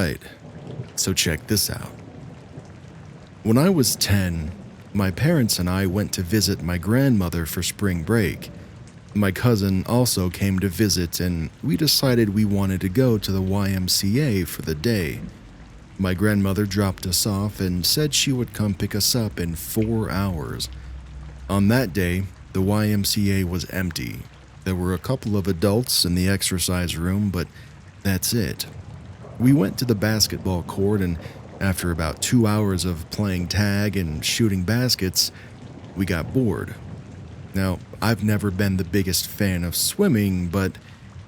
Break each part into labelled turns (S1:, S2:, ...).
S1: Alright, so check this out. When I was 10, my parents and I went to visit my grandmother for spring break. My cousin also came to visit, and we decided we wanted to go to the YMCA for the day. My grandmother dropped us off and said she would come pick us up in 4 hours. On that day, the YMCA was empty. There were a couple of adults in the exercise room, but that's it. We went to the basketball court, and after about 2 hours of playing tag and shooting baskets, we got bored. Now, I've never been the biggest fan of swimming, but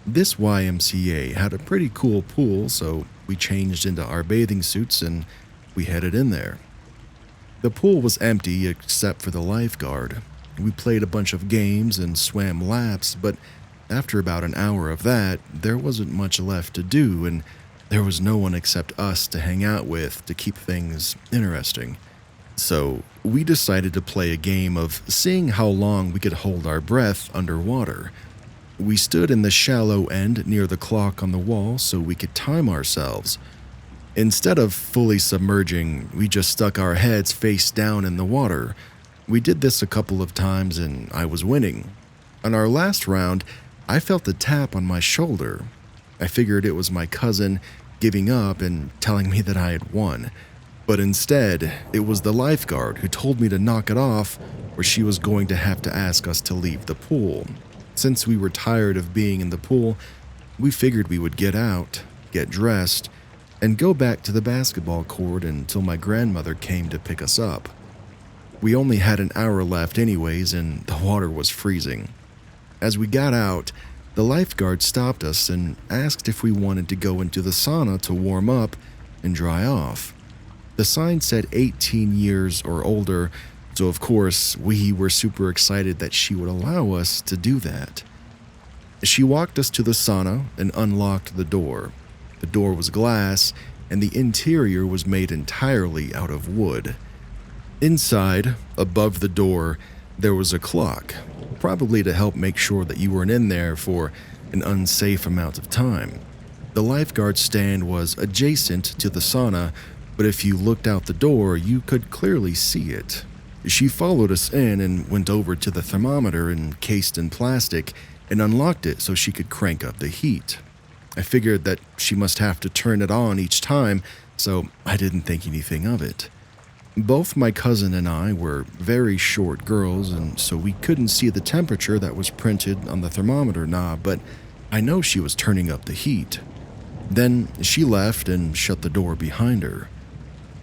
S1: this YMCA had a pretty cool pool, so we changed into our bathing suits and we headed in there. The pool was empty except for the lifeguard. We played a bunch of games and swam laps, but after about an hour of that, there wasn't much left to do, and there was no one except us to hang out with to keep things interesting. So we decided to play a game of seeing how long we could hold our breath underwater. We stood in the shallow end near the clock on the wall so we could time ourselves. Instead of fully submerging, we just stuck our heads face down in the water. We did this a couple of times and I was winning. On our last round, I felt a tap on my shoulder. I figured it was my cousin giving up and telling me that I had won. But instead, it was the lifeguard who told me to knock it off, or she was going to have to ask us to leave the pool. Since we were tired of being in the pool, we figured we would get out, get dressed, and go back to the basketball court until my grandmother came to pick us up. We only had an hour left anyways, and the water was freezing. As we got out, the lifeguard stopped us and asked if we wanted to go into the sauna to warm up and dry off. The sign said 18 years or older, so of course we were super excited that she would allow us to do that. She walked us to the sauna and unlocked the door. The door was glass, and the interior was made entirely out of wood. Inside, above the door, there was a clock, probably to help make sure that you weren't in there for an unsafe amount of time. The lifeguard stand was adjacent to the sauna, but if you looked out the door, you could clearly see it. She followed us in and went over to the thermometer encased in plastic and unlocked it so she could crank up the heat. I figured that she must have to turn it on each time, so I didn't think anything of it. Both my cousin and I were very short girls, and so we couldn't see the temperature that was printed on the thermometer knob, but I know she was turning up the heat. Then she left and shut the door behind her.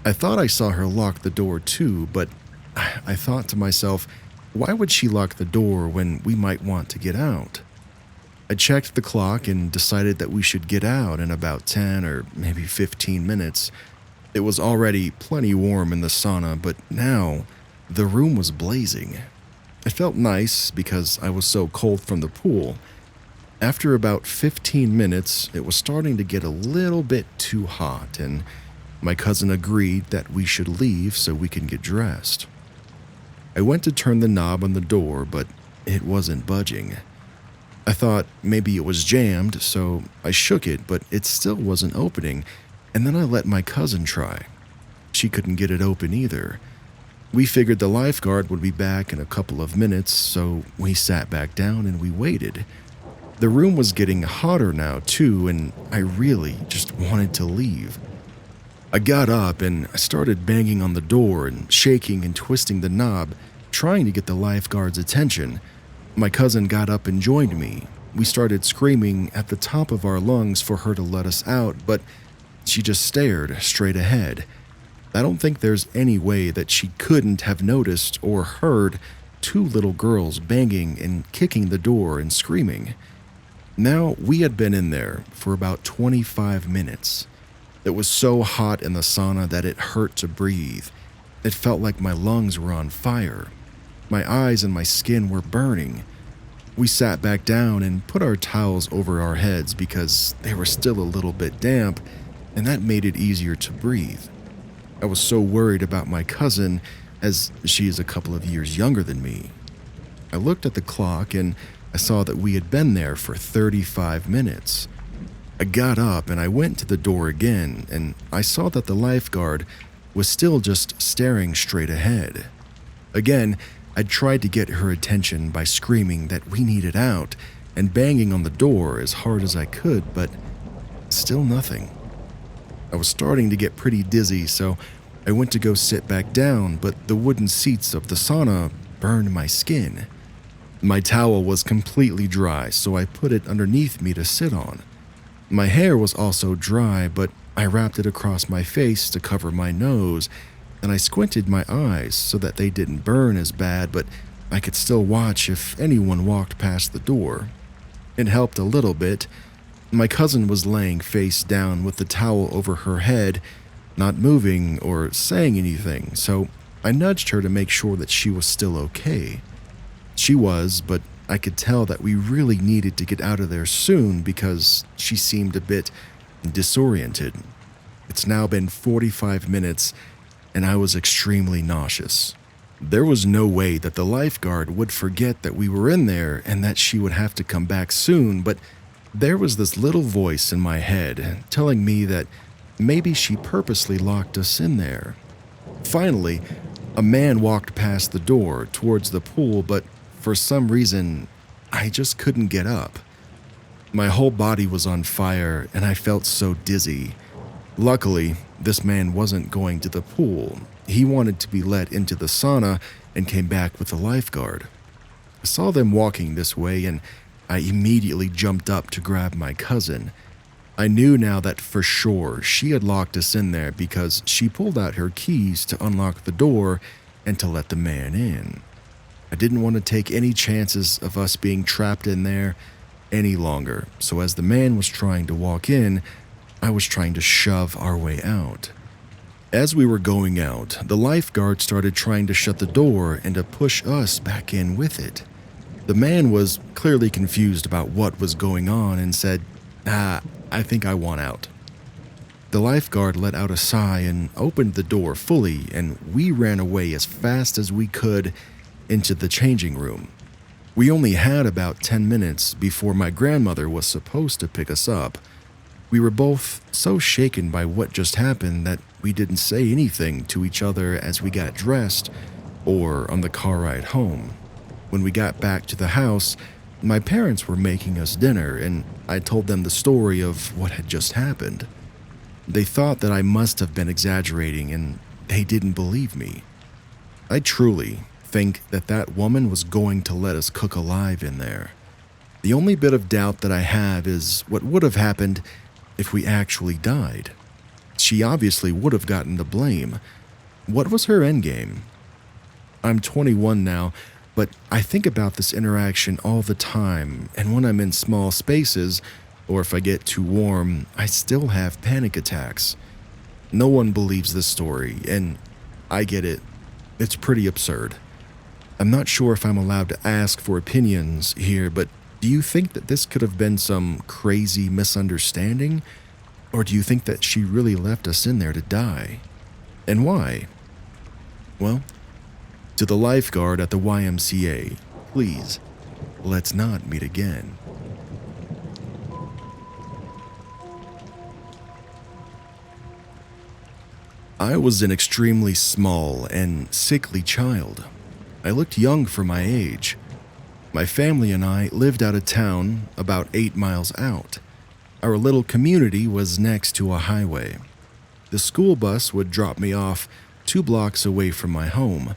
S1: I thought I saw her lock the door too, but I thought to myself, why would she lock the door when we might want to get out? I checked the clock and decided that we should get out in about 10 or maybe 15 minutes. It was already plenty warm in the sauna, but now the room was blazing. It felt nice because I was so cold from the pool. After about 15 minutes, it was starting to get a little bit too hot, and my cousin agreed that we should leave so we can get dressed. I went to turn the knob on the door, but it wasn't budging. I thought maybe it was jammed, so I shook it, but it still wasn't opening, and then I let my cousin try. She couldn't get it open either. We figured the lifeguard would be back in a couple of minutes, so we sat back down and we waited. The room was getting hotter now too, and I really just wanted to leave. I got up and I started banging on the door and shaking and twisting the knob, trying to get the lifeguard's attention. My cousin got up and joined me. We started screaming at the top of our lungs for her to let us out, but she just stared straight ahead. I don't think there's any way that she couldn't have noticed or heard two little girls banging and kicking the door and screaming. Now, we had been in there for about 25 minutes. It was so hot in the sauna that it hurt to breathe. It felt like my lungs were on fire. My eyes and my skin were burning. We sat back down and put our towels over our heads because they were still a little bit damp, and that made it easier to breathe. I was so worried about my cousin, as she is a couple of years younger than me. I looked at the clock and I saw that we had been there for 35 minutes. I got up and I went to the door again, and I saw that the lifeguard was still just staring straight ahead. Again, I tried to get her attention by screaming that we needed out and banging on the door as hard as I could, but still nothing. I was starting to get pretty dizzy, so I went to go sit back down, but the wooden seats of the sauna burned my skin. My towel was completely dry, so I put it underneath me to sit on. My hair was also dry, but I wrapped it across my face to cover my nose, and I squinted my eyes so that they didn't burn as bad, but I could still watch if anyone walked past the door. It helped a little bit. My cousin was laying face down with the towel over her head, not moving or saying anything, so I nudged her to make sure that she was still okay. She was, but I could tell that we really needed to get out of there soon because she seemed a bit disoriented. It's now been 45 minutes, and I was extremely nauseous. There was no way that the lifeguard would forget that we were in there and that she would have to come back soon, but there was this little voice in my head telling me that maybe she purposely locked us in there. Finally, a man walked past the door towards the pool, but for some reason, I just couldn't get up. My whole body was on fire and I felt so dizzy. Luckily, this man wasn't going to the pool. He wanted to be let into the sauna and came back with a lifeguard. I saw them walking this way and I immediately jumped up to grab my cousin. I knew now that for sure she had locked us in there because she pulled out her keys to unlock the door and to let the man in. I didn't want to take any chances of us being trapped in there any longer, so as the man was trying to walk in, I was trying to shove our way out. As we were going out, the lifeguard started trying to shut the door and to push us back in with it. The man was clearly confused about what was going on and said, I think I want out. The lifeguard let out a sigh and opened the door fully, and we ran away as fast as we could into the changing room. We only had about 10 minutes before my grandmother was supposed to pick us up. We were both so shaken by what just happened that we didn't say anything to each other as we got dressed or on the car ride home. When we got back to the house, my parents were making us dinner, and I told them the story of what had just happened. They thought that I must have been exaggerating, and they didn't believe me. I truly think that that woman was going to let us cook alive in there. The only bit of doubt that I have is what would have happened if we actually died. She obviously would have gotten the blame. What was her endgame? I'm 21 now, but I think about this interaction all the time, and when I'm in small spaces, or if I get too warm, I still have panic attacks. No one believes this story, and I get it. It's pretty absurd. I'm not sure if I'm allowed to ask for opinions here, but do you think that this could have been some crazy misunderstanding? Or do you think that she really left us in there to die? And why? Well, to the lifeguard at the YMCA, please, let's not meet again. I was an extremely small and sickly child. I looked young for my age. My family and I lived out of town, about 8 miles out. Our little community was next to a highway. The school bus would drop me off 2 blocks away from my home.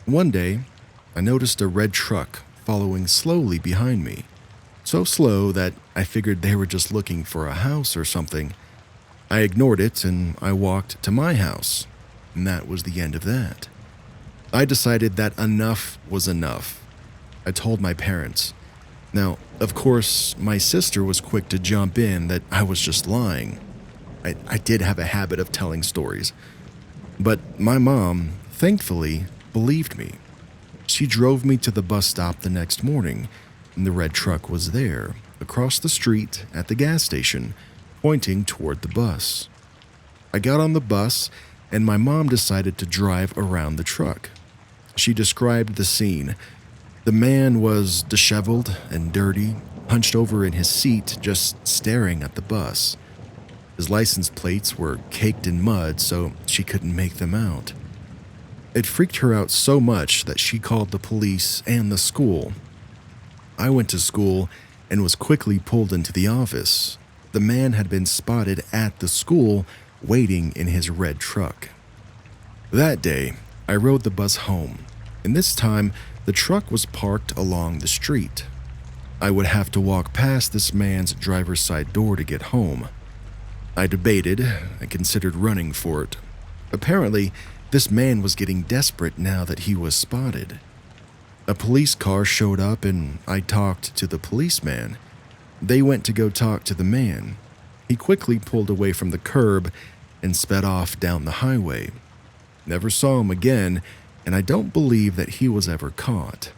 S1: One day, I noticed a red truck following slowly behind me. So slow that I figured they were just looking for a house or something. I ignored it and I walked to my house, and that was the end of that. I decided that enough was enough. I told my parents. Now, of course, my sister was quick to jump in that I was just lying. I did have a habit of telling stories. But my mom, thankfully, believed me. She drove me to the bus stop the next morning, and the red truck was there, across the street at the gas station, pointing toward the bus. I got on the bus, and my mom decided to drive around the truck. She described the scene. The man was disheveled and dirty, hunched over in his seat, just staring at the bus. His license plates were caked in mud, so she couldn't make them out. It freaked her out so much that she called the police and the school. I went to school and was quickly pulled into the office. The man had been spotted at the school, waiting in his red truck. That day, I rode the bus home, and this time the truck was parked along the street. I would have to walk past this man's driver's side door to get home. I debated. I considered running for it. Apparently, this man was getting desperate now that he was spotted. A police car showed up and I talked to the policeman. They went to go talk to the man. He quickly pulled away from the curb and sped off down the highway. Never saw him again, and I don't believe that he was ever caught.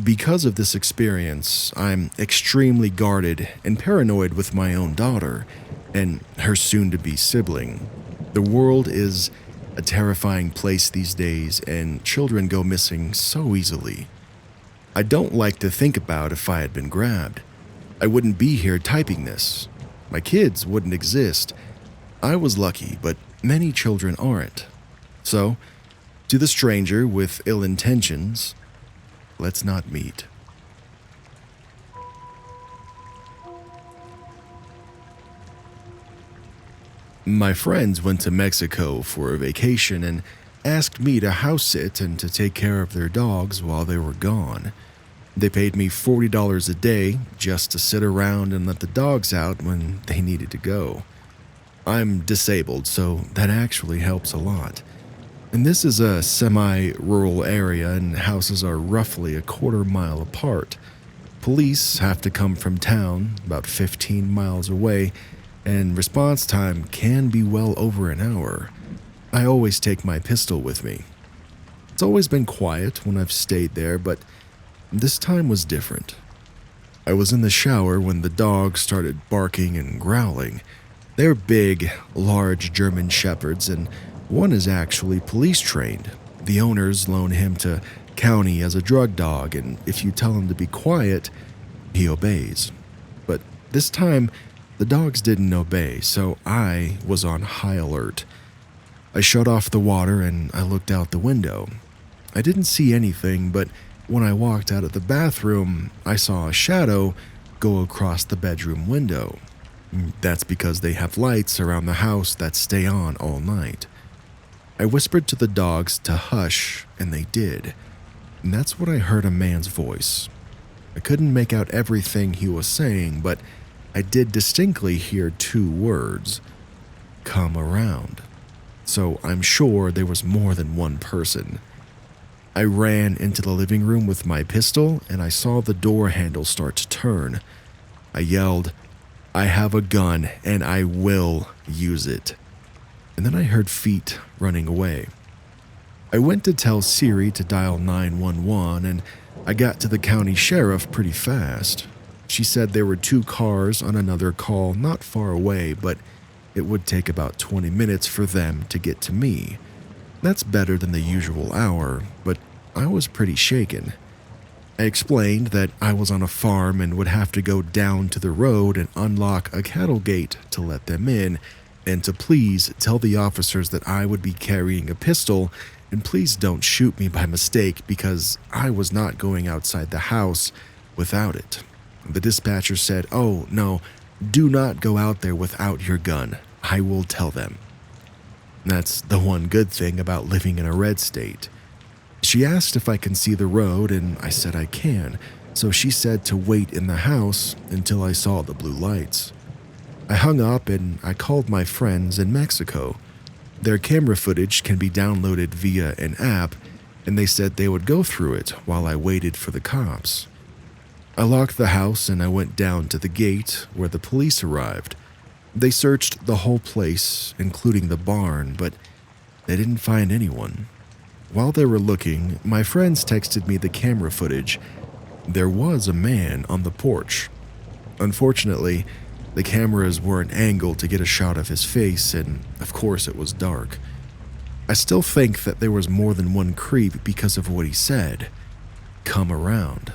S1: Because of this experience, I'm extremely guarded and paranoid with my own daughter and her soon-to-be sibling. The world is a terrifying place these days, and children go missing so easily. I don't like to think about if I had been grabbed. I wouldn't be here typing this. My kids wouldn't exist. I was lucky, but many children aren't. So, to the stranger with ill intentions, let's not meet. My friends went to Mexico for a vacation and asked me to house sit and to take care of their dogs while they were gone. They paid me $40 a day just to sit around and let the dogs out when they needed to go. I'm disabled, so that actually helps a lot. And this is a semi-rural area and houses are roughly a quarter-mile apart. Police have to come from town, about 15 miles away, and response time can be well over an hour. I always take my pistol with me. It's always been quiet when I've stayed there, but this time was different. I was in the shower when the dogs started barking and growling. They're big, large German shepherds, and one is actually police trained. The owners loan him to county as a drug dog, and if you tell him to be quiet, he obeys. But this time, the dogs didn't obey, so I was on high alert. I shut off the water and I looked out the window. I didn't see anything, but when I walked out of the bathroom, I saw a shadow go across the bedroom window. That's because they have lights around the house that stay on all night. I whispered to the dogs to hush, and they did. And that's when I heard a man's voice. I couldn't make out everything he was saying, but I did distinctly hear two words: come around. So I'm sure there was more than one person. I ran into the living room with my pistol, and I saw the door handle start to turn. I yelled, "I have a gun, and I will use it." And then I heard feet running away. I went to tell Siri to dial 911, and I got to the county sheriff pretty fast. She said there were two cars on another call not far away, but it would take about 20 minutes for them to get to me. That's better than the usual hour, but I was pretty shaken. I explained that I was on a farm and would have to go down to the road and unlock a cattle gate to let them in, and to please tell the officers that I would be carrying a pistol, and please don't shoot me by mistake because I was not going outside the house without it. The dispatcher said, "Oh, no, do not go out there without your gun. I will tell them." That's the one good thing about living in a red state. She asked if I can see the road, and I said I can, so she said to wait in the house until I saw the blue lights. I hung up and I called my friends in Mexico. Their camera footage can be downloaded via an app, and they said they would go through it while I waited for the cops. I locked the house and I went down to the gate where the police arrived. They searched the whole place, including the barn, but they didn't find anyone. While they were looking, my friends texted me the camera footage. There was a man on the porch. Unfortunately, the cameras weren't angled to get a shot of his face, and of course it was dark. I still think that there was more than one creep because of what he said. Come around.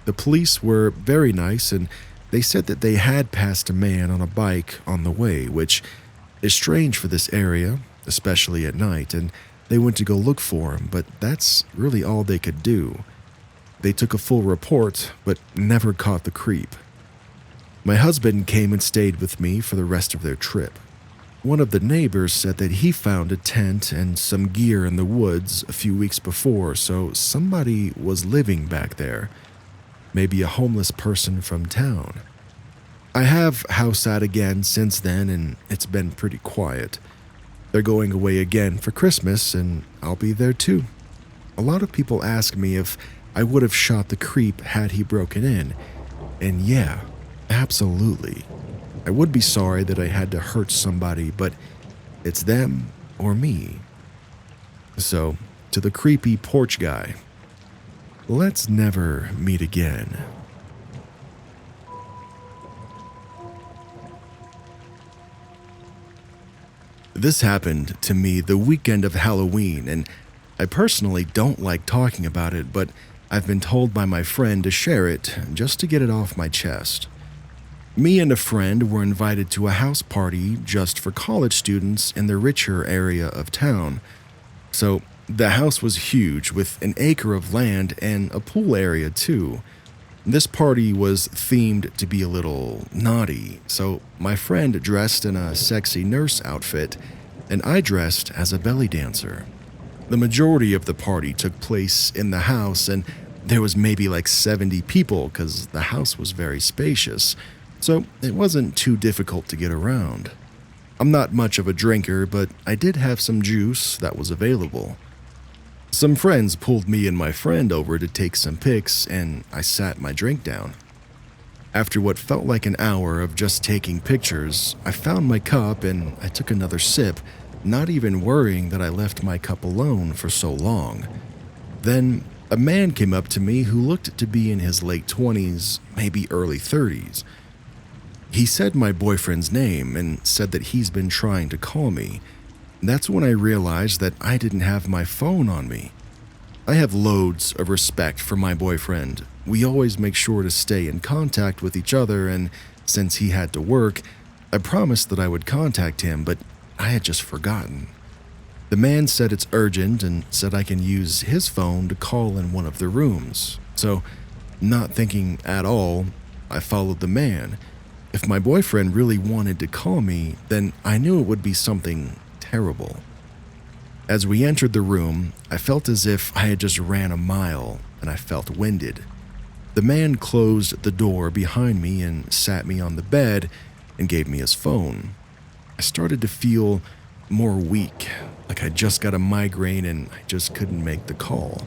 S1: The police were very nice and they said that they had passed a man on a bike on the way, which is strange for this area, especially at night, and they went to go look for him, but that's really all they could do. They took a full report, but never caught the creep. My husband came and stayed with me for the rest of their trip. One of the neighbors said that he found a tent and some gear in the woods a few weeks before, so somebody was living back there. Maybe a homeless person from town. I have house sat again since then, and it's been pretty quiet. They're going away again for Christmas, and I'll be there too. A lot of people ask me if I would have shot the creep had he broken in, and yeah, absolutely. I would be sorry that I had to hurt somebody, but it's them or me. So, to the creepy porch guy, let's never meet again. This happened to me the weekend of Halloween, and I personally don't like talking about it, but I've been told by my friend to share it just to get it off my chest. Me and a friend were invited to a house party just for college students in the richer area of town. So the house was huge with an acre of land and a pool area too. This party was themed to be a little naughty, so my friend dressed in a sexy nurse outfit and I dressed as a belly dancer. The majority of the party took place in the house and there was maybe like 70 people because the house was very spacious. So it wasn't too difficult to get around. I'm not much of a drinker, but I did have some juice that was available. Some friends pulled me and my friend over to take some pics, and I sat my drink down. After what felt like an hour of just taking pictures, I found my cup and I took another sip, not even worrying that I left my cup alone for so long. Then a man came up to me who looked to be in his late 20s, maybe early 30s. He said my boyfriend's name and said that he's been trying to call me. That's when I realized that I didn't have my phone on me. I have loads of respect for my boyfriend. We always make sure to stay in contact with each other, and since he had to work, I promised that I would contact him, but I had just forgotten. The man said it's urgent and said I can use his phone to call in one of the rooms. So, not thinking at all, I followed the man. If my boyfriend really wanted to call me, then I knew it would be something terrible. As we entered the room, I felt as if I had just ran a mile and I felt winded. The man closed the door behind me and sat me on the bed and gave me his phone. I started to feel more weak, like I just got a migraine and I just couldn't make the call.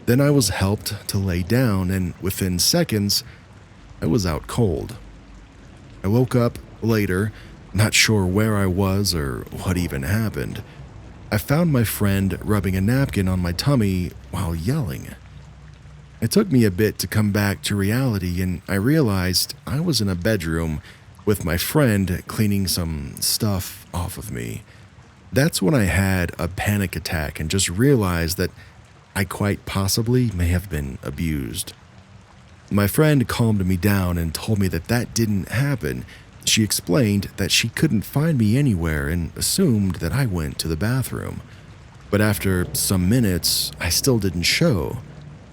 S1: Then I was helped to lay down, and within seconds, I was out cold. I woke up later, not sure where I was or what even happened. I found my friend rubbing a napkin on my tummy while yelling. It took me a bit to come back to reality, and I realized I was in a bedroom with my friend cleaning some stuff off of me. That's when I had a panic attack and just realized that I quite possibly may have been abused. My friend calmed me down and told me that that didn't happen. She explained that she couldn't find me anywhere and assumed that I went to the bathroom. But after some minutes, I still didn't show.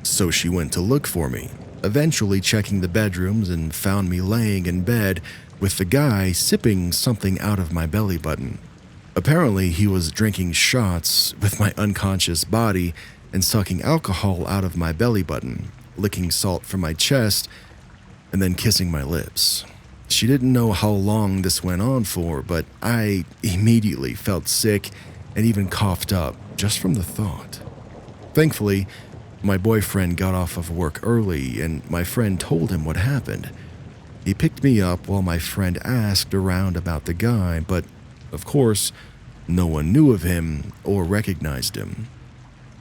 S1: So she went to look for me, eventually checking the bedrooms and found me laying in bed with the guy sipping something out of my belly button. Apparently, he was drinking shots with my unconscious body and sucking alcohol out of my belly button, licking salt from my chest, and then kissing my lips. She didn't know how long this went on for, but I immediately felt sick and even coughed up just from the thought. Thankfully, my boyfriend got off of work early and my friend told him what happened. He picked me up while my friend asked around about the guy, but of course, no one knew of him or recognized him.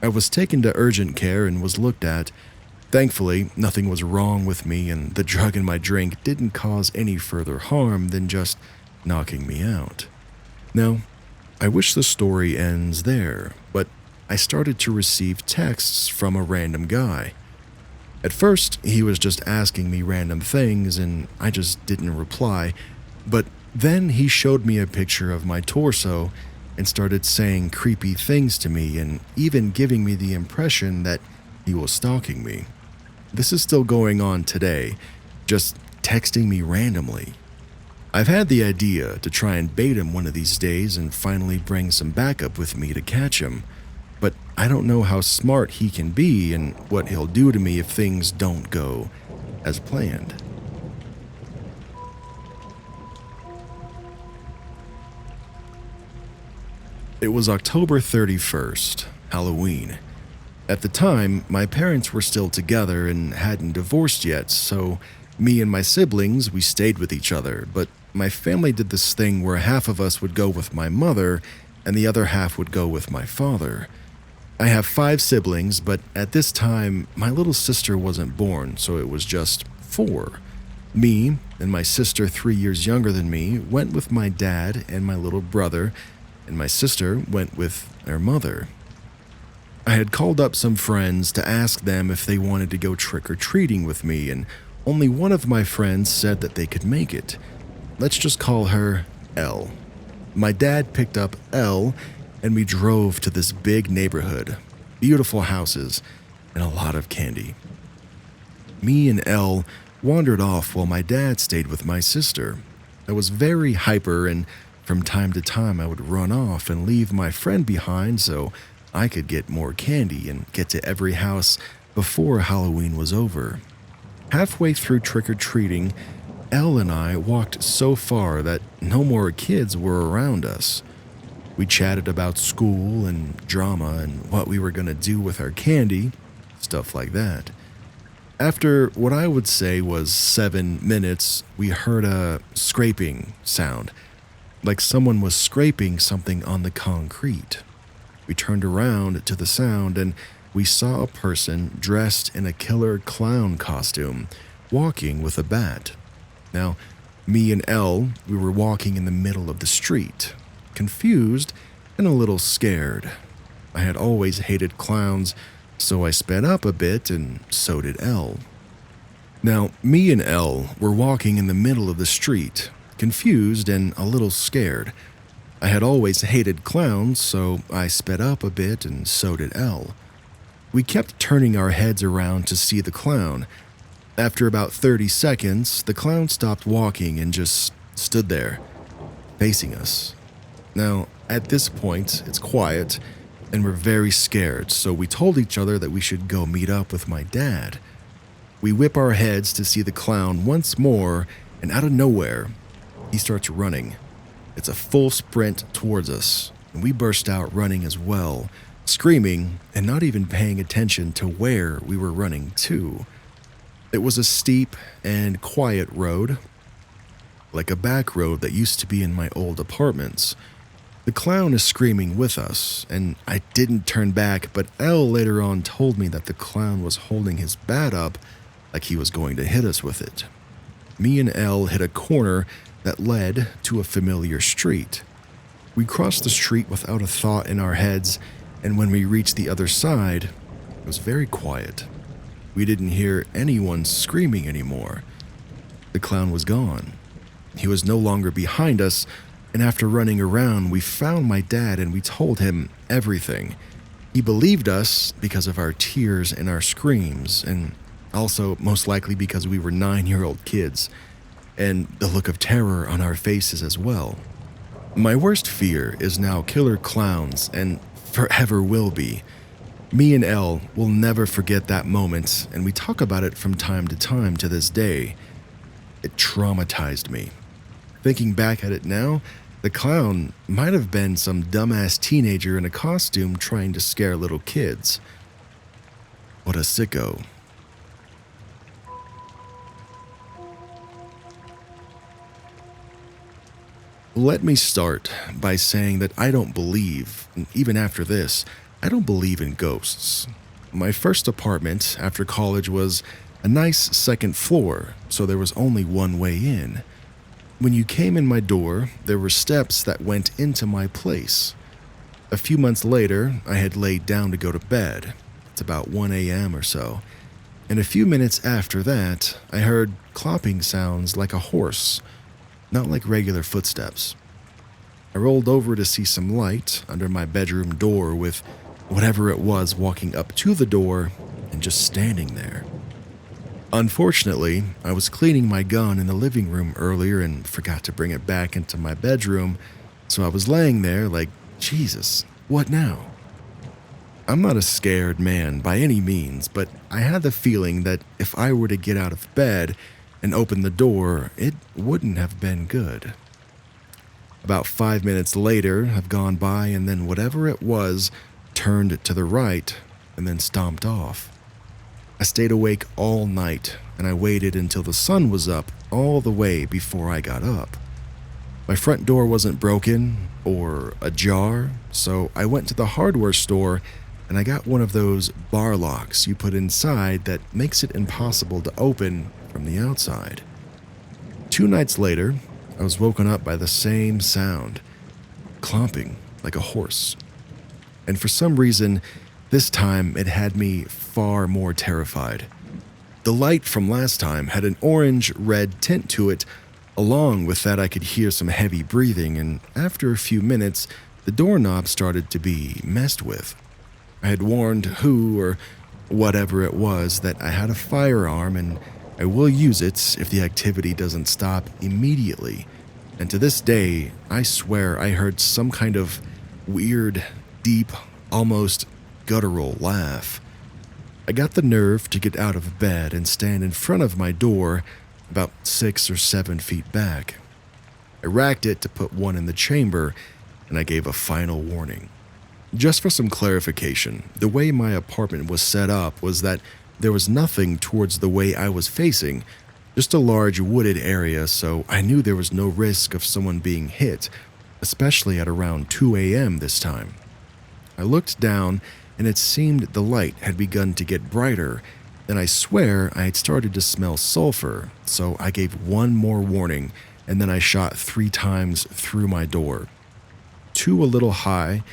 S1: I was taken to urgent care and was looked at. Thankfully, nothing was wrong with me and the drug in my drink didn't cause any further harm than just knocking me out. Now, I wish the story ends there, but I started to receive texts from a random guy. At first, he was just asking me random things and I just didn't reply, but then he showed me a picture of my torso and started saying creepy things to me and even giving me the impression that he was stalking me. This is still going on today, just texting me randomly. I've had the idea to try and bait him one of these days and finally bring some backup with me to catch him, but I don't know how smart he can be and what he'll do to me if things don't go as planned. It was October 31st, Halloween. At the time, my parents were still together and hadn't divorced yet, so me and my siblings, we stayed with each other, but my family did this thing where half of us would go with my mother and the other half would go with my father. I have 5 siblings, but at this time, my little sister wasn't born, so it was just 4. Me and my sister, 3 years younger than me, went with my dad and my little brother, and my sister went with their mother. I had called up some friends to ask them if they wanted to go trick-or-treating with me, and only one of my friends said that they could make it. Let's just call her Elle. My dad picked up Elle, and we drove to this big neighborhood, beautiful houses, and a lot of candy. Me and Elle wandered off while my dad stayed with my sister. I was very hyper, and from time to time I would run off and leave my friend behind so I could get more candy and get to every house before Halloween was over. Halfway through trick-or-treating, Elle and I walked so far that no more kids were around us. We chatted about school and drama and what we were going to do with our candy, stuff like that. After what I would say was 7 minutes, we heard a scraping sound, like someone was scraping something on the concrete. We turned around to the sound and we saw a person dressed in a killer clown costume, walking with a bat. Now, me and Elle, we were walking in the middle of the street, confused and a little scared. I had always hated clowns, so I sped up a bit and so did Elle. Now, me and Elle were walking in the middle of the street, confused and a little scared. I had always hated clowns, so I sped up a bit and so did Elle. We kept turning our heads around to see the clown. After about 30 seconds, the clown stopped walking and just stood there, facing us. Now, at this point, it's quiet, and we're very scared, so we told each other that we should go meet up with my dad. We whip our heads to see the clown once more, and out of nowhere, he starts running. It's a full sprint towards us, and we burst out running as well, screaming and not even paying attention to where we were running to. It was a steep and quiet road, like a back road that used to be in my old apartments. The clown is screaming with us, and I didn't turn back, but Elle later on told me that the clown was holding his bat up like he was going to hit us with it. Me and Elle hit a corner that led to a familiar street. We crossed the street without a thought in our heads, and when we reached the other side, it was very quiet. We didn't hear anyone screaming anymore. The clown was gone. He was no longer behind us, and after running around, we found my dad and we told him everything. He believed us because of our tears and our screams, and also most likely because we were 9-year-old kids, and the look of terror on our faces as well. My worst fear is now killer clowns, and forever will be. Me and Elle will never forget that moment, and we talk about it from time to time to this day. It traumatized me. Thinking back at it now, the clown might have been some dumbass teenager in a costume trying to scare little kids. What a sicko. Let me start by saying that I don't believe, even after this, I don't believe in ghosts. My first apartment after college was a nice second floor, so there was only one way in. When you came in my door, there were steps that went into my place. A few months later, I had laid down to go to bed. It's about 1 a.m. or so. And a few minutes after that, I heard clopping sounds like a horse, not like regular footsteps. I rolled over to see some light under my bedroom door with whatever it was walking up to the door and just standing there. Unfortunately, I was cleaning my gun in the living room earlier and forgot to bring it back into my bedroom, so I was laying there like, Jesus, what now? I'm not a scared man by any means, but I had the feeling that if I were to get out of bed and open the door, it wouldn't have been good. About 5 minutes later have gone by, and then whatever it was turned to the right and then stomped off. I stayed awake all night, and I waited until the sun was up all the way before I got up. My front door wasn't broken or ajar, so I went to the hardware store and I got one of those bar locks you put inside that makes it impossible to open from the outside. 2 nights later, I was woken up by the same sound, clomping like a horse. And for some reason, this time it had me far more terrified. The light from last time had an orange-red tint to it. Along with that, I could hear some heavy breathing, and after a few minutes, the doorknob started to be messed with. I had warned who or whatever it was that I had a firearm and I will use it if the activity doesn't stop immediately. And to this day, I swear I heard some kind of weird, deep, almost guttural laugh. I got the nerve to get out of bed and stand in front of my door about 6 or 7 feet back. I racked it to put one in the chamber, and I gave a final warning. Just for some clarification, the way my apartment was set up was that there was nothing towards the way I was facing, just a large wooded area, so I knew there was no risk of someone being hit, especially at around 2 a.m. this time. I looked down, and it seemed the light had begun to get brighter, and I swear I had started to smell sulfur, so I gave one more warning, and then I shot 3 times through my door. 2 a little high,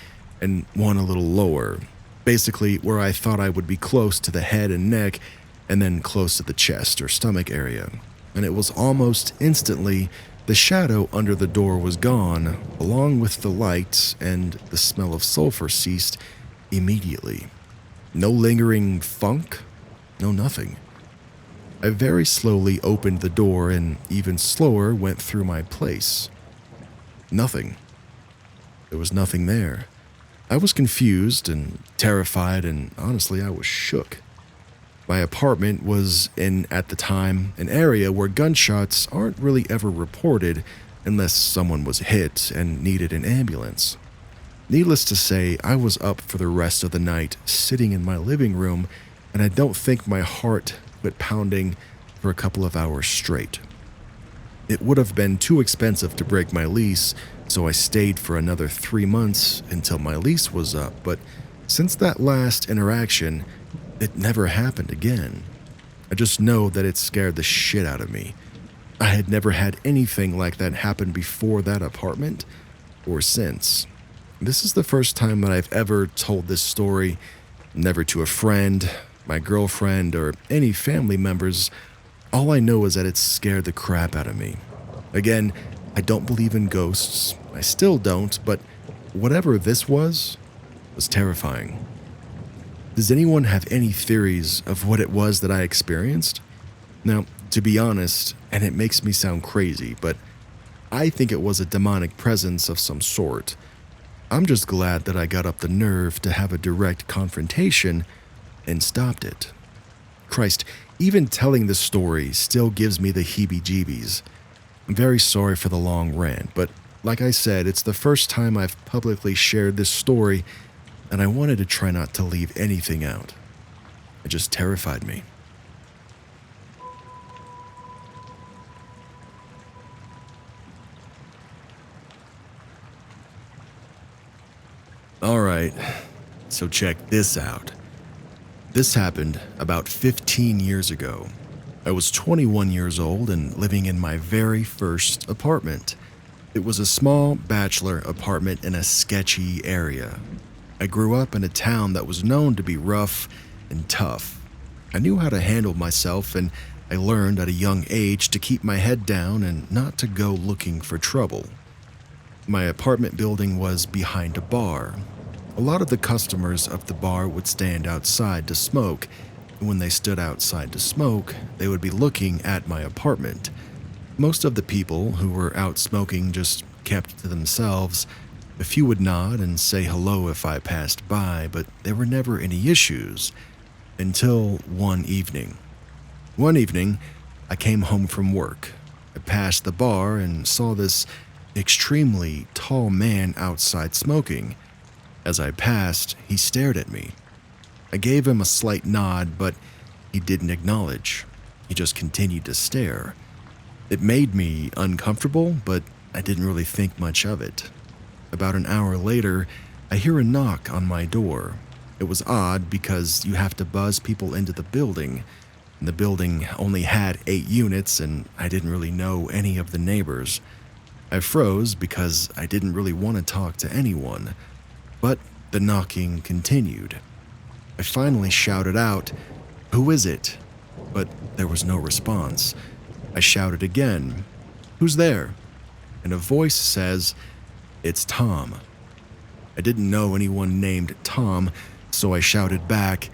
S1: and 1 a little lower, basically where I thought I would be close to the head and neck, and then close to the chest or stomach area. And it was almost instantly the shadow under the door was gone, along with the light, and the smell of sulfur ceased immediately. No lingering funk, no nothing. I very slowly opened the door and even slower went through my place. Nothing. There was nothing there. I was confused and terrified, and honestly, I was shook. My apartment was in, at the time, an area where gunshots aren't really ever reported unless someone was hit and needed an ambulance. Needless to say, I was up for the rest of the night, sitting in my living room, and I don't think my heart quit pounding for a couple of hours straight. It would have been too expensive to break my lease, so I stayed for another 3 months until my lease was up, but since that last interaction, it never happened again. I just know that it scared the shit out of me. I had never had anything like that happen before that apartment, or since. This is the first time that I've ever told this story, never to a friend, my girlfriend, or any family members. All I know is that it scared the crap out of me. Again, I don't believe in ghosts. I still don't, but whatever this was terrifying. Does anyone have any theories of what it was that I experienced? Now, to be honest, and it makes me sound crazy, but I think it was a demonic presence of some sort. I'm just glad that I got up the nerve to have a direct confrontation and stopped it. Christ, even telling this story still gives me the heebie-jeebies. I'm very sorry for the long rant, but like I said, it's the first time I've publicly shared this story, and I wanted to try not to leave anything out. It just terrified me. Alright, so check this out. This happened about 15 years ago. I was 21 years old and living in my very first apartment. It was a small bachelor apartment in a sketchy area. I grew up in a town that was known to be rough and tough. I knew how to handle myself, and I learned at a young age to keep my head down and not to go looking for trouble. My apartment building was behind a bar. A lot of the customers of the bar would stand outside to smoke. When they stood outside to smoke, they would be looking at my apartment. Most of the people who were out smoking just kept to themselves. A few would nod and say hello if I passed by, but there were never any issues. Until one evening. One evening, I came home from work. I passed the bar and saw this extremely tall man outside smoking. As I passed, he stared at me. I gave him a slight nod, but he didn't acknowledge. He just continued to stare. It made me uncomfortable, but I didn't really think much of it. About an hour later, I hear a knock on my door. It was odd because you have to buzz people into the building. The building only had 8 units, and I didn't really know any of the neighbors. I froze because I didn't really want to talk to anyone, but the knocking continued. I finally shouted out, "Who is it?" But there was no response. I shouted again, "Who's there?" And a voice says, "It's Tom." I didn't know anyone named Tom, so I shouted back,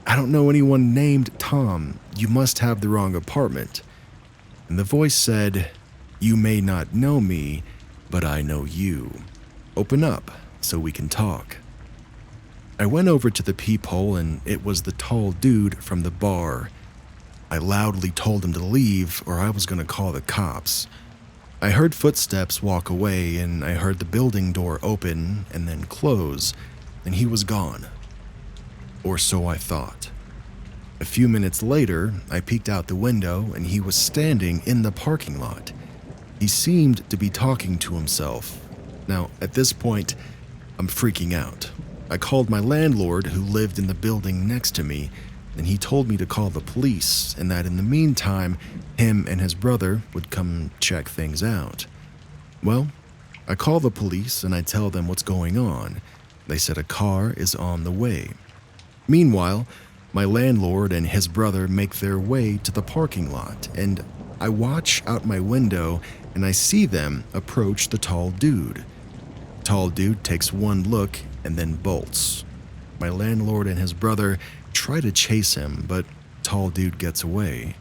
S1: "I don't know anyone named Tom. You must have the wrong apartment." And the voice said, "You may not know me, but I know you. Open up so we can talk." I went over to the peephole, and it was the tall dude from the bar. I loudly told him to leave or I was going to call the cops. I heard footsteps walk away, and I heard the building door open and then close, and he was gone. Or so I thought. A few minutes later, I peeked out the window and he was standing in the parking lot. He seemed to be talking to himself. Now, at this point, I'm freaking out. I called my landlord, who lived in the building next to me, and he told me to call the police and that in the meantime, him and his brother would come check things out. Well, I call the police and I tell them what's going on. They said a car is on the way. Meanwhile, my landlord and his brother make their way to the parking lot, and I watch out my window and I see them approach the tall dude. Tall dude takes one look and then bolts. My landlord and his brother try to chase him, but tall dude gets away.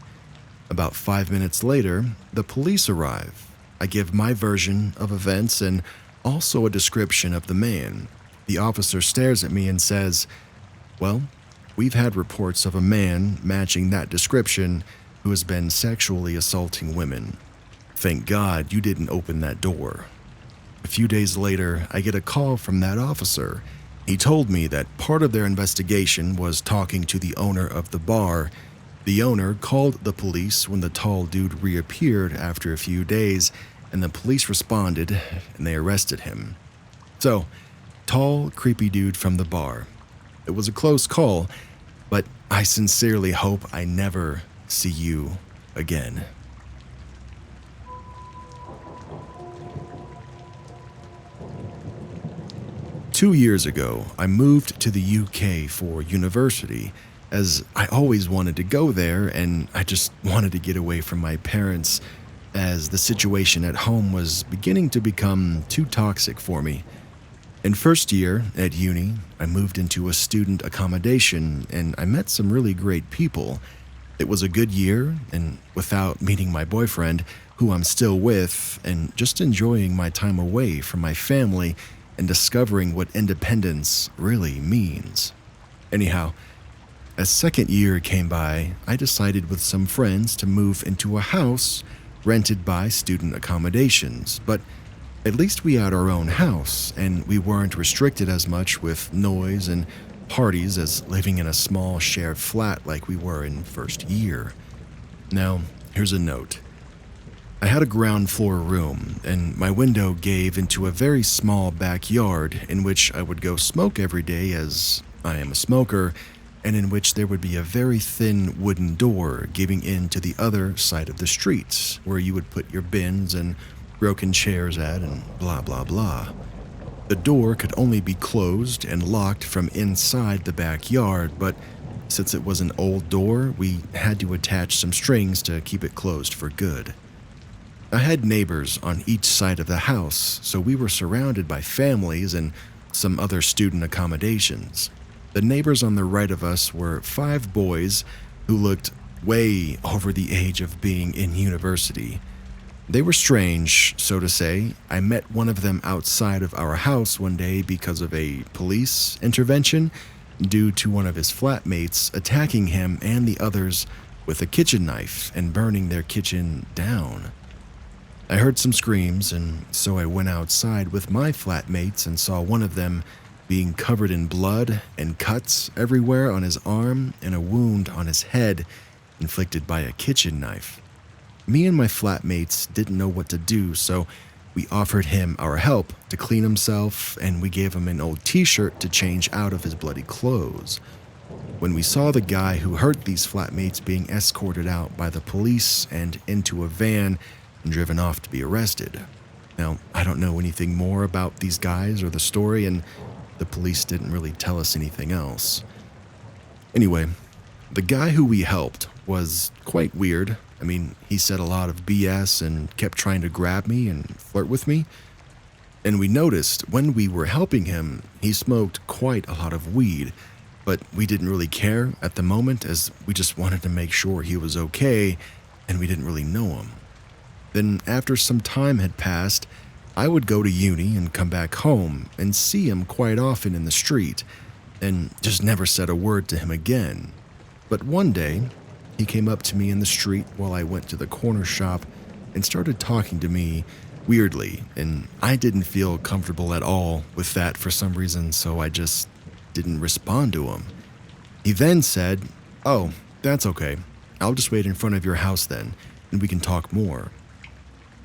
S1: About 5 minutes later, the police arrive. I give my version of events and also a description of the man. The officer stares at me and says, "Well, we've had reports of a man matching that description who has been sexually assaulting women. Thank God you didn't open that door." A few days later, I get a call from that officer. He told me that part of their investigation was talking to the owner of the bar. The owner called the police when the tall dude reappeared after a few days, and the police responded and they arrested him. So, tall, creepy dude from the bar. It was a close call, but I sincerely hope I never see you again. Two years ago, I moved to the UK for university, as I always wanted to go there and I just wanted to get away from my parents, as the situation at home was beginning to become too toxic for me. In first year at uni, I moved into a student accommodation and I met some really great people. It was a good year, and without meeting my boyfriend, who I'm still with, and just enjoying my time away from my family and discovering what independence really means. Anyhow, as second year came by, I decided with some friends to move into a house rented by student accommodations, but at least we had our own house and we weren't restricted as much with noise and parties as living in a small shared flat like we were in first year. Now, here's a note. I had a ground floor room, and my window gave into a very small backyard in which I would go smoke every day, as I am a smoker, and in which there would be a very thin wooden door giving into the other side of the street, where you would put your bins and broken chairs at and blah blah blah. The door could only be closed and locked from inside the backyard, but since it was an old door, we had to attach some strings to keep it closed for good. I had neighbors on each side of the house, so we were surrounded by families and some other student accommodations. The neighbors on the right of us were 5 boys who looked way over the age of being in university. They were strange, so to say. I met one of them outside of our house one day because of a police intervention due to one of his flatmates attacking him and the others with a kitchen knife and burning their kitchen down. I heard some screams, and so I went outside with my flatmates and saw one of them being covered in blood and cuts everywhere on his arm and a wound on his head inflicted by a kitchen knife. Me and my flatmates didn't know what to do, so we offered him our help to clean himself, and we gave him an old t-shirt to change out of his bloody clothes. When we saw the guy who hurt these flatmates being escorted out by the police and into a van and driven off to be arrested. Now, I don't know anything more about these guys or the story, and the police didn't really tell us anything else. Anyway, the guy who we helped was quite weird. I mean, he said a lot of BS and kept trying to grab me and flirt with me. And we noticed when we were helping him, he smoked quite a lot of weed, but we didn't really care at the moment as we just wanted to make sure he was okay and we didn't really know him. Then after some time had passed, I would go to uni and come back home and see him quite often in the street and just never said a word to him again. But one day, he came up to me in the street while I went to the corner shop and started talking to me weirdly, and I didn't feel comfortable at all with that for some reason, so I just didn't respond to him. He then said, "Oh, that's okay. I'll just wait in front of your house then, and we can talk more."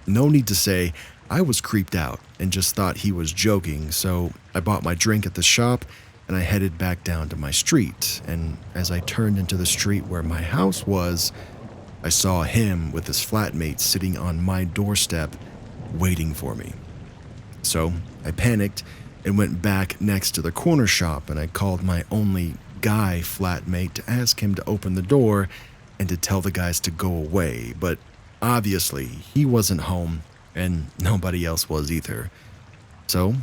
S1: No need to say, I was creeped out and just thought he was joking, so I bought my drink at the shop and I headed back down to my street. And as I turned into the street where my house was, I saw him with his flatmate sitting on my doorstep waiting for me. So I panicked and went back next to the corner shop, and I called my only guy flatmate to ask him to open the door and to tell the guys to go away, but obviously he wasn't home and nobody else was either. So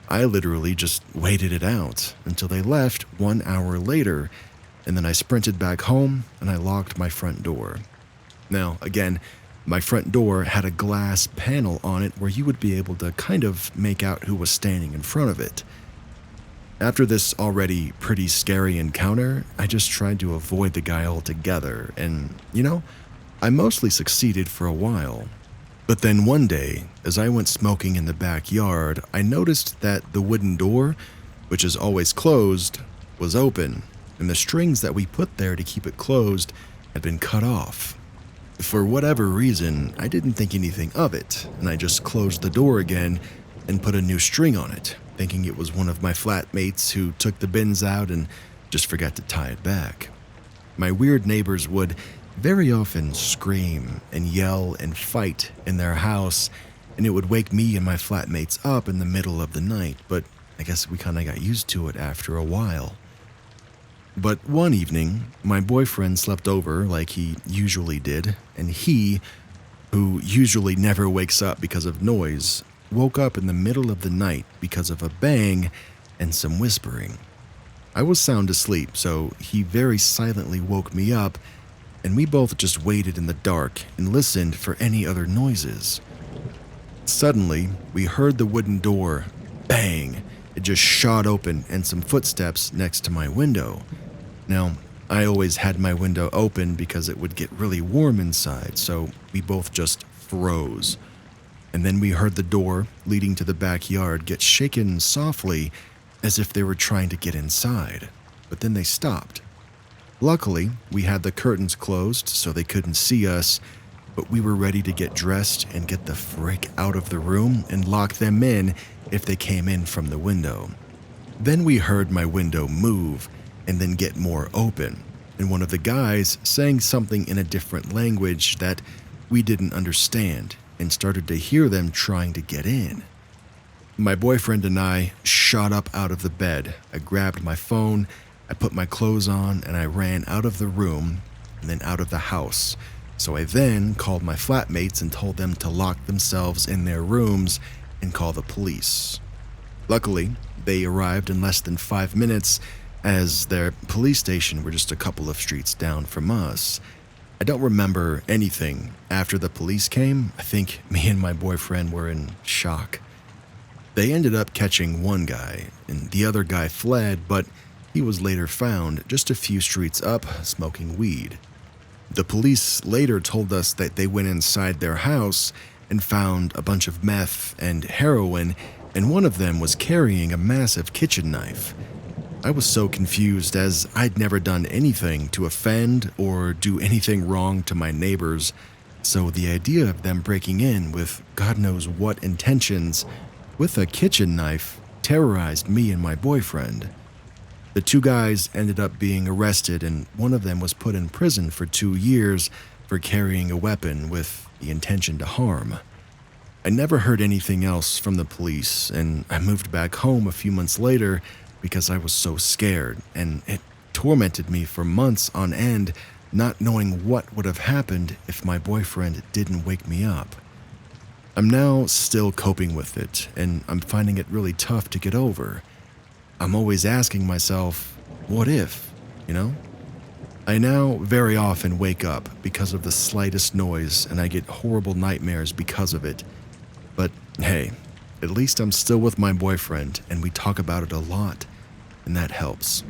S1: I literally just waited it out until they left 1 hour later, and then I sprinted back home and I locked my front door. Now, again, my front door had a glass panel on it where you would be able to kind of make out who was standing in front of it. After this already pretty scary encounter, I just tried to avoid the guy altogether, and, I mostly succeeded for a while. But then one day, as I went smoking in the backyard, I noticed that the wooden door, which is always closed, was open, and the strings that we put there to keep it closed had been cut off. For whatever reason, I didn't think anything of it, and I just closed the door again and put a new string on it, thinking it was one of my flatmates who took the bins out and just forgot to tie it back. My weird neighbors would very often scream and yell and fight in their house, and it would wake me and my flatmates up in the middle of the night, but I guess we kind of got used to it after a while. But one evening, my boyfriend slept over like he usually did, and he, who usually never wakes up because of noise, woke up in the middle of the night because of a bang and some whispering. I was sound asleep, so he very silently woke me up, and we both just waited in the dark and listened for any other noises. Suddenly, we heard the wooden door bang. It just shot open and some footsteps next to my window. Now, I always had my window open because it would get really warm inside, so we both just froze. And then we heard the door leading to the backyard get shaken softly as if they were trying to get inside, but then they stopped. Luckily, we had the curtains closed so they couldn't see us, but we were ready to get dressed and get the frick out of the room and lock them in if they came in from the window. Then we heard my window move and then get more open, and one of the guys saying something in a different language that we didn't understand and started to hear them trying to get in. My boyfriend and I shot up out of the bed. I grabbed my phone, I put my clothes on and I ran out of the room and then out of the house. So I then called my flatmates and told them to lock themselves in their rooms and call the police. Luckily, they arrived in less than 5 minutes, as their police station were just a couple of streets down from us. I don't remember anything after the police came. I think me and my boyfriend were in shock. They ended up catching one guy, and the other guy fled, but he was later found just a few streets up smoking weed. The police later told us that they went inside their house and found a bunch of meth and heroin, and one of them was carrying a massive kitchen knife. I was so confused, as I'd never done anything to offend or do anything wrong to my neighbors, so the idea of them breaking in with God knows what intentions with a kitchen knife terrorized me and my boyfriend. The two guys ended up being arrested, and one of them was put in prison for 2 years for carrying a weapon with the intention to harm. I never heard anything else from the police, and I moved back home a few months later because I was so scared, and it tormented me for months on end, not knowing what would have happened if my boyfriend didn't wake me up. I'm now still coping with it, and I'm finding it really tough to get over. I'm always asking myself, what if, you know? I now very often wake up because of the slightest noise, and I get horrible nightmares because of it. But hey, at least I'm still with my boyfriend, and we talk about it a lot, and that helps.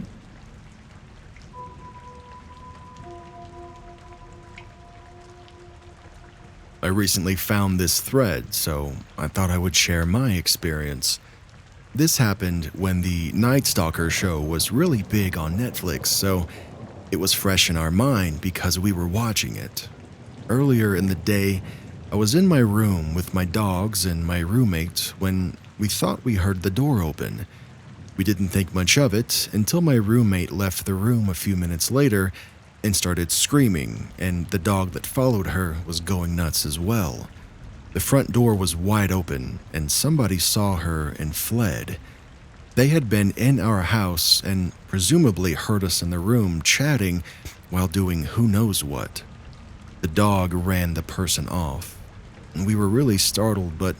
S1: I recently found this thread, so I thought I would share my experience. This happened when the Night Stalker show was really big on Netflix, so it was fresh in our mind because we were watching it. Earlier in the day, I was in my room with my dogs and my roommate when we thought we heard the door open. We didn't think much of it until my roommate left the room a few minutes later and started screaming, and the dog that followed her was going nuts as well. The front door was wide open, and somebody saw her and fled. They had been in our house and presumably heard us in the room chatting while doing who knows what. The dog ran the person off. We were really startled, but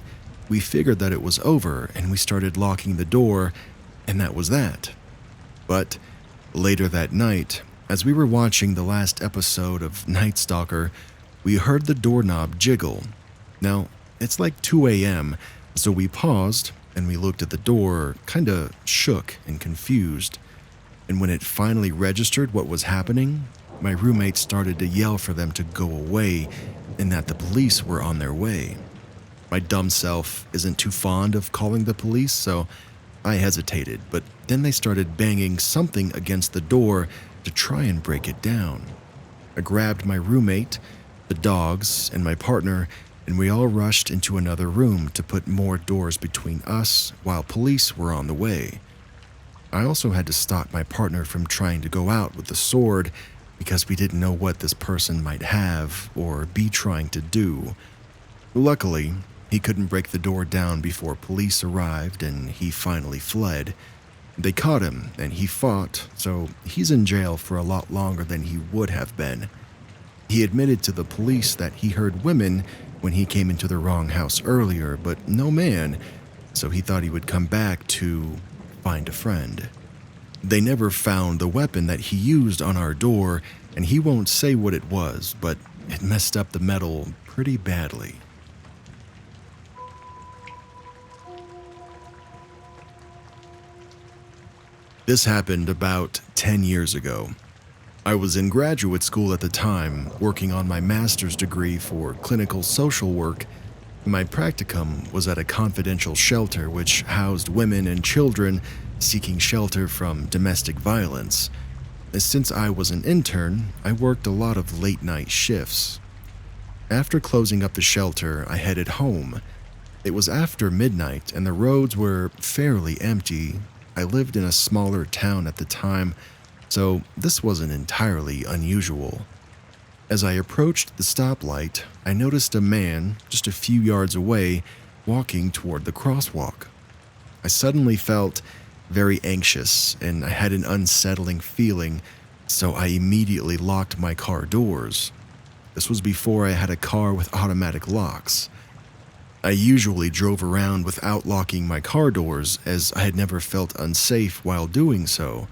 S1: we figured that it was over, and we started locking the door, and that was that. But later that night, as we were watching the last episode of Night Stalker, we heard the doorknob jiggle. Now, it's like 2 a.m., so we paused and we looked at the door, kinda shook and confused. And when it finally registered what was happening, my roommate started to yell for them to go away and that the police were on their way. My dumb self isn't too fond of calling the police, so I hesitated, but then they started banging something against the door to try and break it down. I grabbed my roommate, the dogs, and my partner, and we all rushed into another room to put more doors between us while police were on the way. I also had to stop my partner from trying to go out with the sword because we didn't know what this person might have or be trying to do. Luckily, he couldn't break the door down before police arrived, and he finally fled. They caught him, and he fought, so he's in jail for a lot longer than he would have been. He admitted to the police that he heard women when he came into the wrong house earlier, but no man, so he thought he would come back to find a friend. They never found the weapon that he used on our door, and he won't say what it was, but it messed up the metal pretty badly. This happened about 10 years ago. I was in graduate school at the time, working on my master's degree for clinical social work. My practicum was at a confidential shelter which housed women and children seeking shelter from domestic violence. Since I was an intern, I worked a lot of late-night shifts. After closing up the shelter, I headed home. It was after midnight and the roads were fairly empty. I lived in a smaller town at the time, so this wasn't entirely unusual. As I approached the stoplight, I noticed a man just a few yards away walking toward the crosswalk. I suddenly felt very anxious, and I had an unsettling feeling, so I immediately locked my car doors. This was before I had a car with automatic locks. I usually drove around without locking my car doors, as I had never felt unsafe while doing so.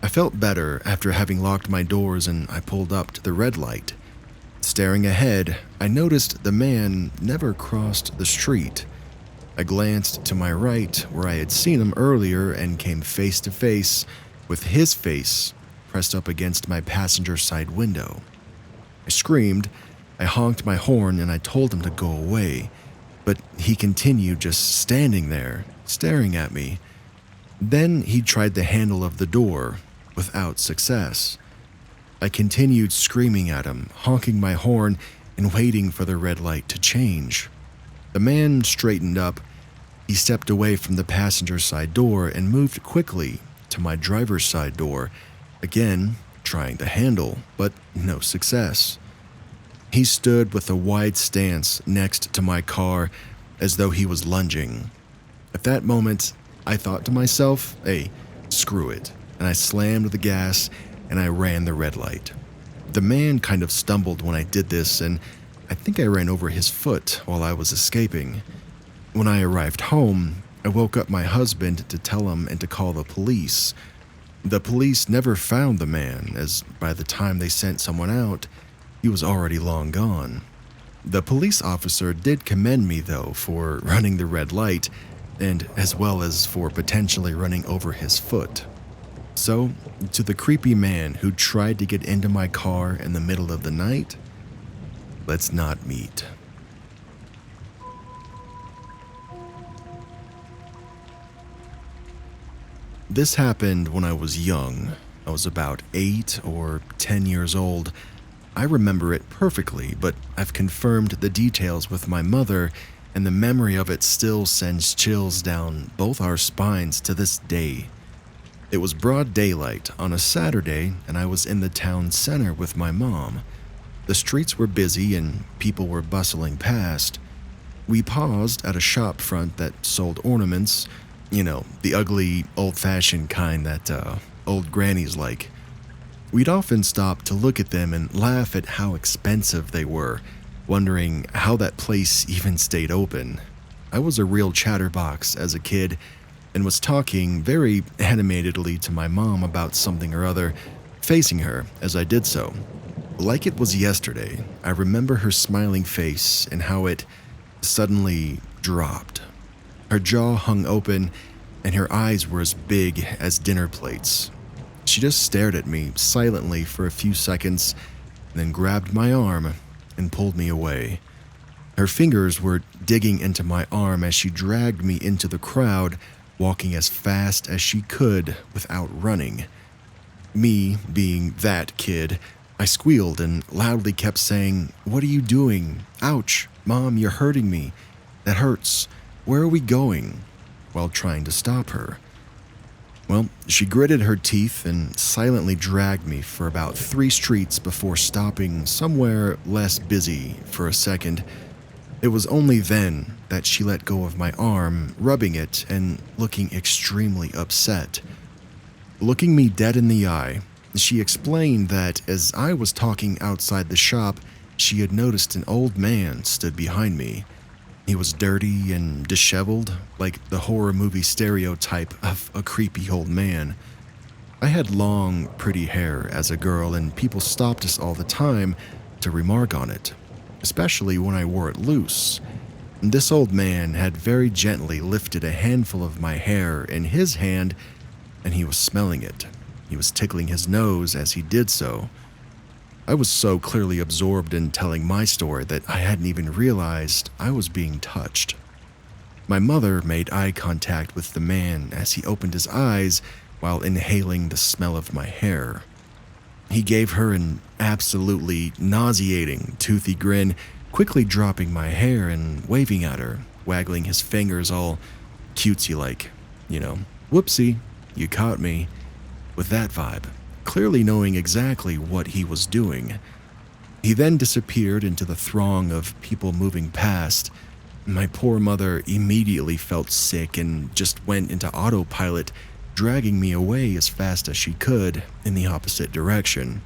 S1: I felt better after having locked my doors, and I pulled up to the red light. Staring ahead, I noticed the man never crossed the street. I glanced to my right, where I had seen him earlier, and came face to face with his face pressed up against my passenger side window. I screamed, I honked my horn, and I told him to go away, but he continued just standing there, staring at me. Then he tried the handle of the door, without success. I continued screaming at him, honking my horn, and waiting for the red light to change. The man straightened up. He stepped away from the passenger side door and moved quickly to my driver's side door, again trying the handle, but no success. He stood with a wide stance next to my car as though he was lunging. At that moment, I thought to myself, hey, screw it, and I slammed the gas and I ran the red light. The man kind of stumbled when I did this, and I think I ran over his foot while I was escaping. When I arrived home, I woke up my husband to tell him and to call the police. The police never found the man, as by the time they sent someone out, he was already long gone. The police officer did commend me, though, for running the red light, and as well as for potentially running over his foot. So, to the creepy man who tried to get into my car in the middle of the night, let's not meet. This happened when I was young. I was about 8 or 10 years old. I remember it perfectly, but I've confirmed the details with my mother, and the memory of it still sends chills down both our spines to this day. It was broad daylight on a Saturday, and I was in the town center with my mom. The streets were busy and people were bustling past. We paused at a shop front that sold ornaments, the ugly, old-fashioned kind that old grannies like. We'd often stop to look at them and laugh at how expensive they were, wondering how that place even stayed open. I was a real chatterbox as a kid and was talking very animatedly to my mom about something or other, facing her as I did so. Like it was yesterday, I remember her smiling face and how it suddenly dropped. Her jaw hung open and her eyes were as big as dinner plates. She just stared at me silently for a few seconds, then grabbed my arm and pulled me away. Her fingers were digging into my arm as she dragged me into the crowd, walking as fast as she could without running. Me, being that kid, I squealed and loudly kept saying, "What are you doing? Ouch, Mom, you're hurting me. That hurts. Where are we going?" while trying to stop her. Well, she gritted her teeth and silently dragged me for about 3 streets before stopping somewhere less busy for a second. It was only then that she let go of my arm, rubbing it and looking extremely upset. Looking me dead in the eye, she explained that as I was talking outside the shop, she had noticed an old man stood behind me. He was dirty and disheveled, like the horror movie stereotype of a creepy old man. I had long, pretty hair as a girl, and people stopped us all the time to remark on it, especially when I wore it loose. This old man had very gently lifted a handful of my hair in his hand, and he was smelling it. He was tickling his nose as he did so. I was so clearly absorbed in telling my story that I hadn't even realized I was being touched. My mother made eye contact with the man as he opened his eyes while inhaling the smell of my hair. He gave her an absolutely nauseating, toothy grin, quickly dropping my hair and waving at her, waggling his fingers all cutesy-like. Whoopsie, you caught me. With that vibe, clearly knowing exactly what he was doing. He then disappeared into the throng of people moving past. My poor mother immediately felt sick and just went into autopilot, dragging me away as fast as she could in the opposite direction.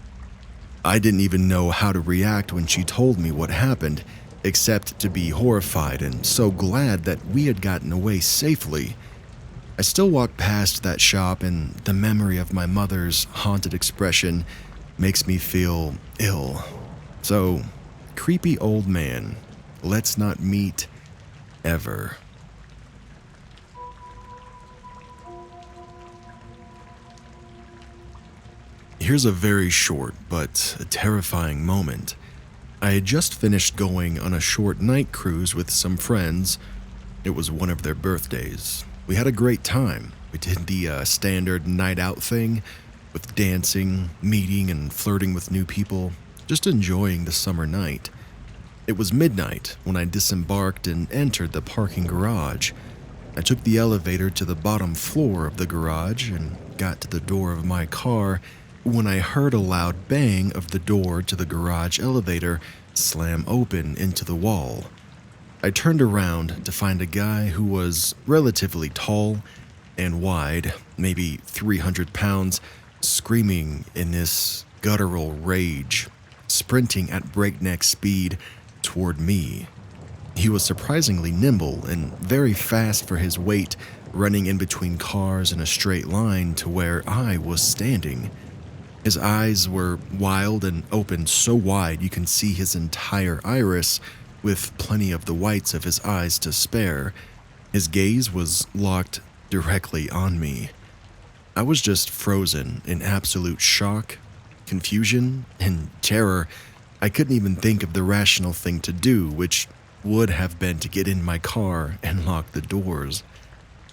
S1: I didn't even know how to react when she told me what happened, except to be horrified and so glad that we had gotten away safely. I still walk past that shop, and the memory of my mother's haunted expression makes me feel ill. So, creepy old man, let's not meet ever. Here's a very short but a terrifying moment. I had just finished going on a short night cruise with some friends. It was one of their birthdays. We had a great time. We did the standard night out thing with dancing, meeting, and flirting with new people, just enjoying the summer night. It was midnight when I disembarked and entered the parking garage. I took the elevator to the bottom floor of the garage and got to the door of my car when I heard a loud bang of the door to the garage elevator slam open into the wall. I turned around to find a guy who was relatively tall and wide, maybe 300 pounds, screaming in this guttural rage, sprinting at breakneck speed toward me. He was surprisingly nimble and very fast for his weight, running in between cars in a straight line to where I was standing. His eyes were wild and opened so wide you can see his entire iris, with plenty of the whites of his eyes to spare. His gaze was locked directly on me. I was just frozen in absolute shock, confusion, and terror. I couldn't even think of the rational thing to do, which would have been to get in my car and lock the doors.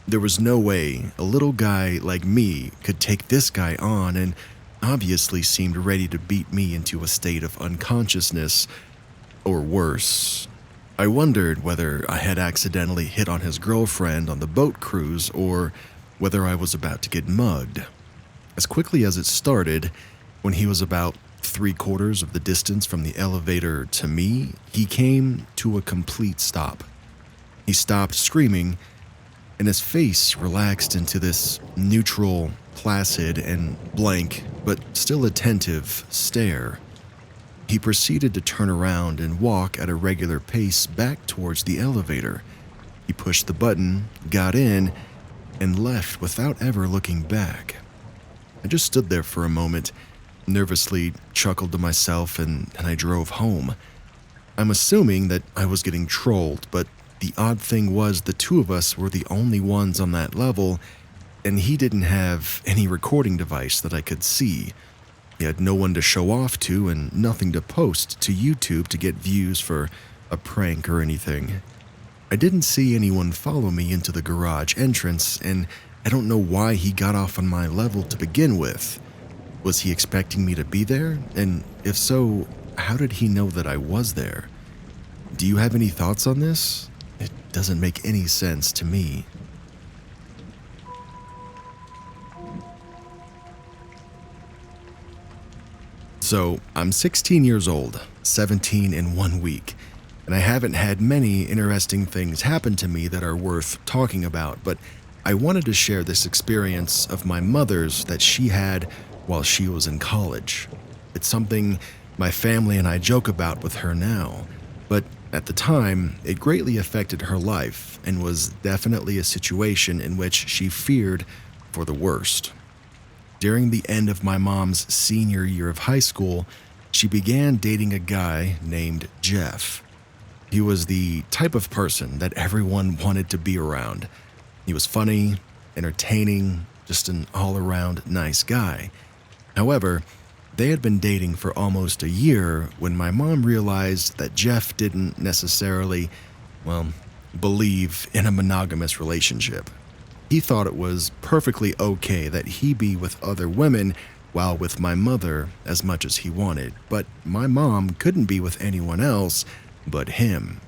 S1: There was no way a little guy like me could take this guy on, and obviously seemed ready to beat me into a state of unconsciousness, or worse. I wondered whether I had accidentally hit on his girlfriend on the boat cruise or whether I was about to get mugged. As quickly as it started, when he was about 3/4 of the distance from the elevator to me, he came to a complete stop. He stopped screaming, and his face relaxed into this neutral, placid, and blank, but still attentive stare. He proceeded to turn around and walk at a regular pace back towards the elevator. He pushed the button, got in, and left without ever looking back. I just stood there for a moment, nervously chuckled to myself, and I drove home. I'm assuming that I was getting trolled, but the odd thing was the two of us were the only ones on that level, and he didn't have any recording device that I could see. He had no one to show off to and nothing to post to YouTube to get views for a prank or anything. I didn't see anyone follow me into the garage entrance, and I don't know why he got off on my level to begin with. Was he expecting me to be there? And if so, how did he know that I was there? Do you have any thoughts on this? It doesn't make any sense to me. So, I'm 16 years old, 17 in 1 week, and I haven't had many interesting things happen to me that are worth talking about, but I wanted to share this experience of my mother's that she had while she was in college. It's something my family and I joke about with her now, but at the time, it greatly affected her life and was definitely a situation in which she feared for the worst. During the end of my mom's senior year of high school, she began dating a guy named Jeff. He was the type of person that everyone wanted to be around. He was funny, entertaining, just an all-around nice guy. However, they had been dating for almost a year when my mom realized that Jeff didn't necessarily, believe in a monogamous relationship. He thought it was perfectly okay that he be with other women while with my mother as much as he wanted, but my mom couldn't be with anyone else but him.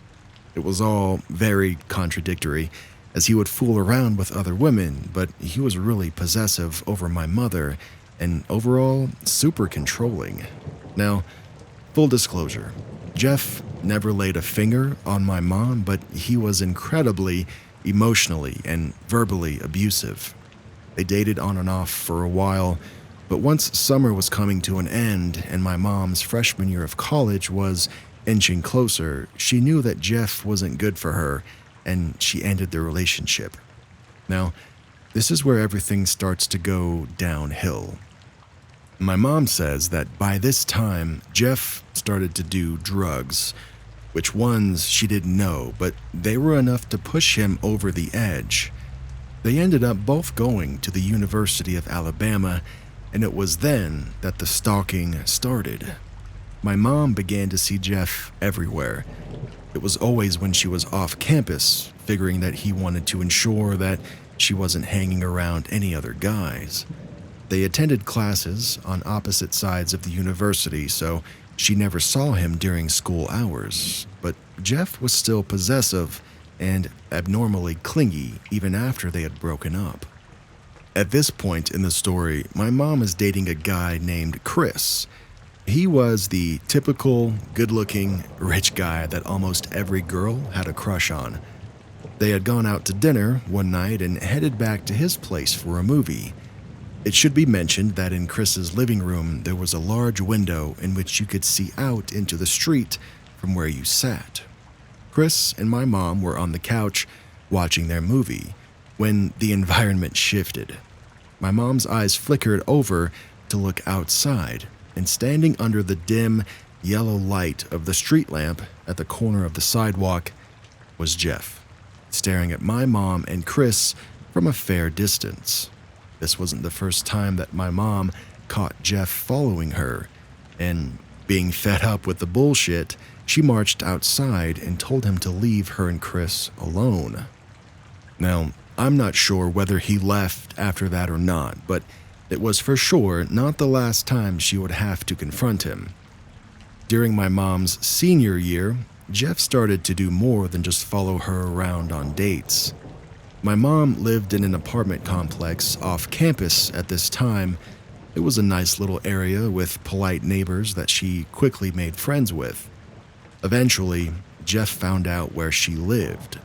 S1: It was all very contradictory, as he would fool around with other women, but he was really possessive over my mother and overall super controlling. Now, full disclosure, Jeff never laid a finger on my mom, but he was incredibly emotionally and verbally abusive. They dated on and off for a while, but once summer was coming to an end and my mom's freshman year of college was inching closer, she knew that Jeff wasn't good for her, and she ended the relationship. Now, this is where everything starts to go downhill. My mom says that by this time, Jeff started to do drugs. Which ones she didn't know, but they were enough to push him over the edge. They ended up both going to the University of Alabama, and it was then that the stalking started. My mom began to see Jeff everywhere. It was always when she was off campus, figuring that he wanted to ensure that she wasn't hanging around any other guys. They attended classes on opposite sides of the university, so she never saw him during school hours. But Jeff was still possessive and abnormally clingy even after they had broken up. At this point in the story, my mom is dating a guy named Chris. He was the typical, good-looking, rich guy that almost every girl had a crush on. They had gone out to dinner one night and headed back to his place for a movie. It should be mentioned that in Chris's living room there was a large window in which you could see out into the street from where you sat. Chris and my mom were on the couch watching their movie when the environment shifted. My mom's eyes flickered over to look outside, and standing under the dim, yellow light of the street lamp at the corner of the sidewalk was Jeff, staring at my mom and Chris from a fair distance. This wasn't the first time that my mom caught Jeff following her, and being fed up with the bullshit, she marched outside and told him to leave her and Chris alone. Now, I'm not sure whether he left after that or not, but it was for sure not the last time she would have to confront him. During my mom's senior year, Jeff started to do more than just follow her around on dates. My mom lived in an apartment complex off campus at this time. It was a nice little area with polite neighbors that she quickly made friends with. Eventually, Jeff found out where she lived.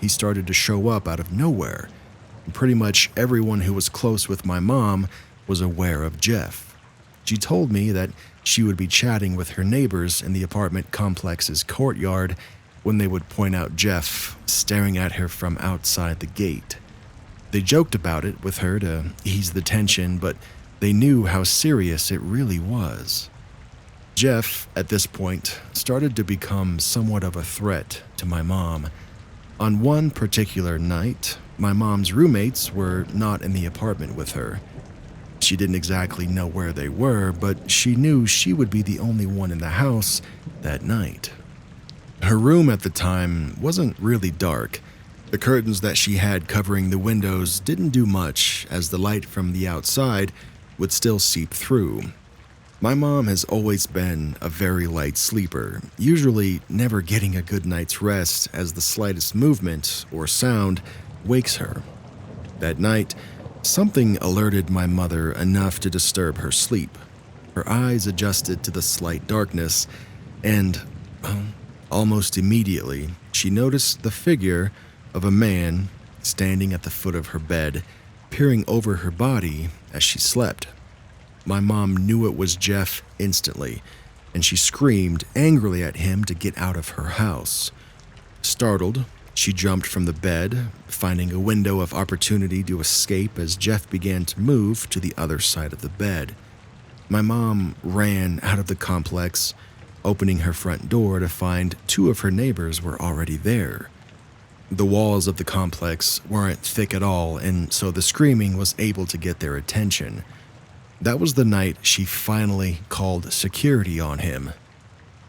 S1: He started to show up out of nowhere, and pretty much everyone who was close with my mom was aware of Jeff. She told me that she would be chatting with her neighbors in the apartment complex's courtyard when they would point out Jeff staring at her from outside the gate. They joked about it with her to ease the tension, but they knew how serious it really was. Jeff, at this point, started to become somewhat of a threat to my mom. On one particular night, my mom's roommates were not in the apartment with her. She didn't exactly know where they were, but she knew she would be the only one in the house that night. Her room at the time wasn't really dark. The curtains that she had covering the windows didn't do much, as the light from the outside would still seep through. My mom has always been a very light sleeper, usually never getting a good night's rest as the slightest movement or sound wakes her. That night, something alerted my mother enough to disturb her sleep. Her eyes adjusted to the slight darkness, and almost immediately, she noticed the figure of a man standing at the foot of her bed, peering over her body as she slept. My mom knew it was Jeff instantly, and she screamed angrily at him to get out of her house. Startled, she jumped from the bed, finding a window of opportunity to escape as Jeff began to move to the other side of the bed. My mom ran out of the complex, opening her front door to find two of her neighbors were already there. The walls of the complex weren't thick at all, and so the screaming was able to get their attention. That was the night she finally called security on him.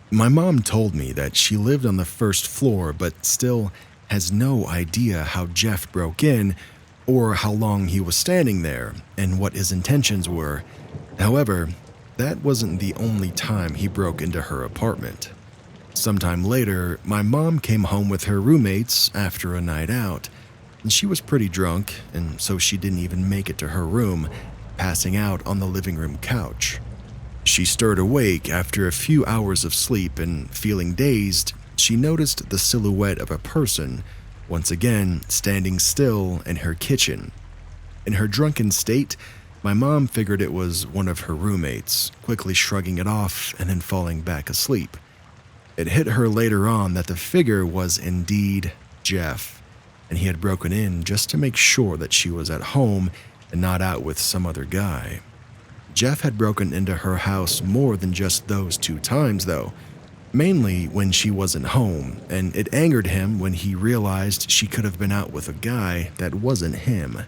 S1: My mom told me that she lived on the first floor but still has no idea how Jeff broke in or how long he was standing there and what his intentions were. However, that wasn't the only time he broke into her apartment. Sometime later, my mom came home with her roommates after a night out, and she was pretty drunk, and so she didn't even make it to her room, passing out on the living room couch. She stirred awake after a few hours of sleep, and feeling dazed, she noticed the silhouette of a person, once again standing still in her kitchen. In her drunken state, my mom figured it was one of her roommates, quickly shrugging it off and then falling back asleep. It hit her later on that the figure was indeed Jeff, and he had broken in just to make sure that she was at home and not out with some other guy. Jeff had broken into her house more than just those 2 times, though, mainly when she wasn't home, and it angered him when he realized she could have been out with a guy that wasn't him.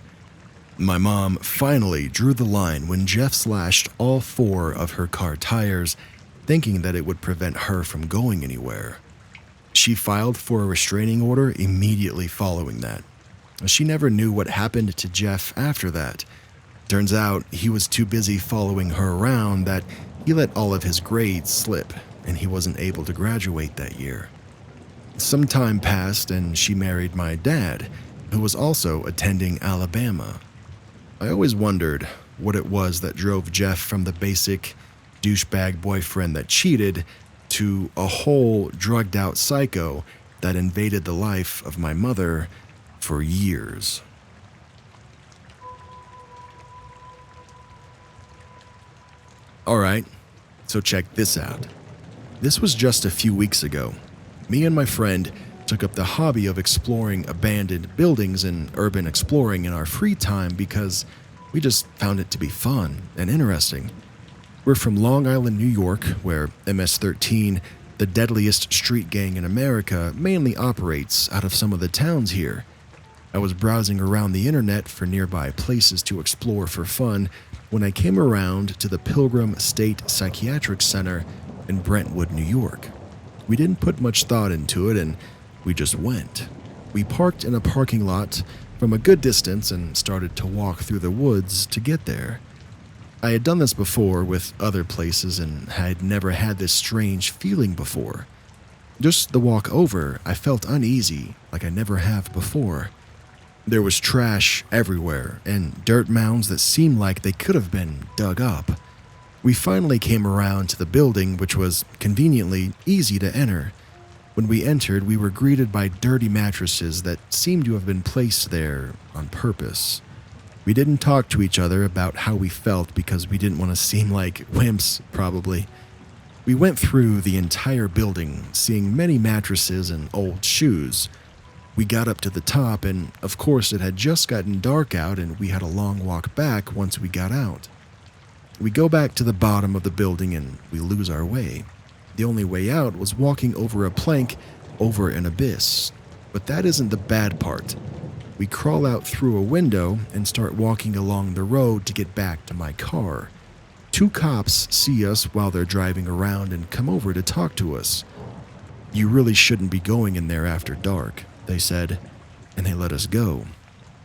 S1: My mom finally drew the line when Jeff slashed all 4 of her car tires, thinking that it would prevent her from going anywhere. She filed for a restraining order immediately following that. She never knew what happened to Jeff after that. Turns out he was too busy following her around that he let all of his grades slip, and he wasn't able to graduate that year. Some time passed and she married my dad, who was also attending Alabama. I always wondered what it was that drove Jeff from the basic douchebag boyfriend that cheated to a whole drugged out psycho that invaded the life of my mother for years. Alright, so check this out. This was just a few weeks ago. Me and my friend took up the hobby of exploring abandoned buildings and urban exploring in our free time because we just found it to be fun and interesting. We're from Long Island, New York, where MS-13, the deadliest street gang in America, mainly operates out of some of the towns here. I was browsing around the internet for nearby places to explore for fun when I came around to the Pilgrim State Psychiatric Center in Brentwood, New York. We didn't put much thought into it and we just went. We parked in a parking lot from a good distance and started to walk through the woods to get there. I had done this before with other places and had never had this strange feeling before. Just the walk over, I felt uneasy like I never have before. There was trash everywhere and dirt mounds that seemed like they could have been dug up. We finally came around to the building, which was conveniently easy to enter. When we entered, we were greeted by dirty mattresses that seemed to have been placed there on purpose. We didn't talk to each other about how we felt because we didn't want to seem like wimps, probably. We went through the entire building, seeing many mattresses and old shoes. We got up to the top, and of course it had just gotten dark out and we had a long walk back once we got out. We go back to the bottom of the building and we lose our way. The only way out was walking over a plank over an abyss. But that isn't the bad part. We crawl out through a window and start walking along the road to get back to my car. 2 cops see us while they're driving around and come over to talk to us. "You really shouldn't be going in there after dark," they said, and they let us go.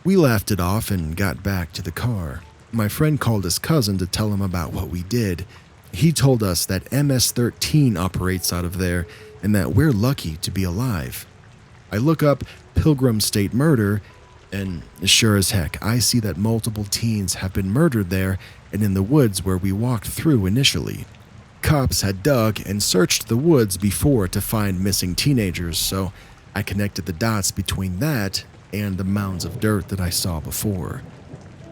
S1: We laughed it off and got back to the car. My friend called his cousin to tell him about what we did. He told us that MS-13 operates out of there and that we're lucky to be alive. I look up Pilgrim State Murder, and sure as heck, I see that multiple teens have been murdered there and in the woods where we walked through initially. Cops had dug and searched the woods before to find missing teenagers, so I connected the dots between that and the mounds of dirt that I saw before.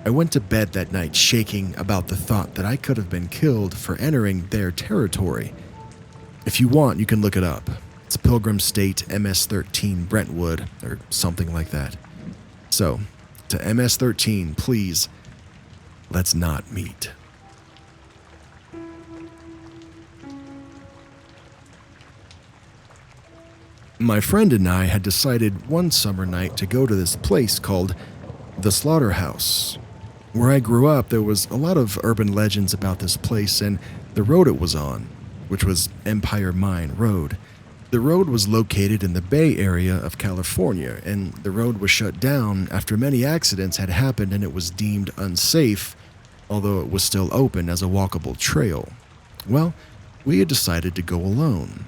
S1: I went to bed that night shaking about the thought that I could have been killed for entering their territory. If you want, you can look it up. It's Pilgrim State MS-13 Brentwood or something like that. So, to MS-13, please, let's not meet. My friend and I had decided one summer night to go to this place called the Slaughterhouse. Where I grew up, there was a lot of urban legends about this place and the road it was on, which was Empire Mine Road. The road was located in the Bay Area of California, and the road was shut down after many accidents had happened and it was deemed unsafe, although it was still open as a walkable trail. Well, we had decided to go alone.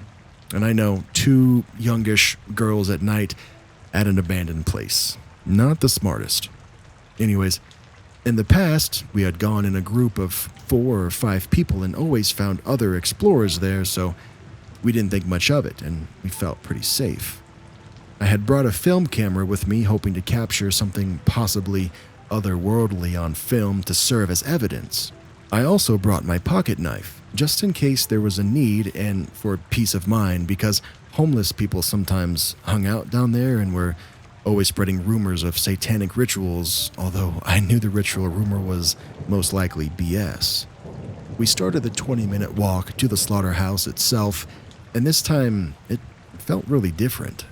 S1: And I know 2 youngish girls at night at an abandoned place. Not the smartest. Anyways, in the past, we had gone in a group of 4 or 5 people and always found other explorers there, so we didn't think much of it, and we felt pretty safe. I had brought a film camera with me, hoping to capture something possibly otherworldly on film to serve as evidence. I also brought my pocket knife, just in case there was a need and for peace of mind, because homeless people sometimes hung out down there and were always spreading rumors of satanic rituals, although I knew the ritual rumor was most likely BS. We started the 20-minute walk to the slaughterhouse itself, and this time it felt really different.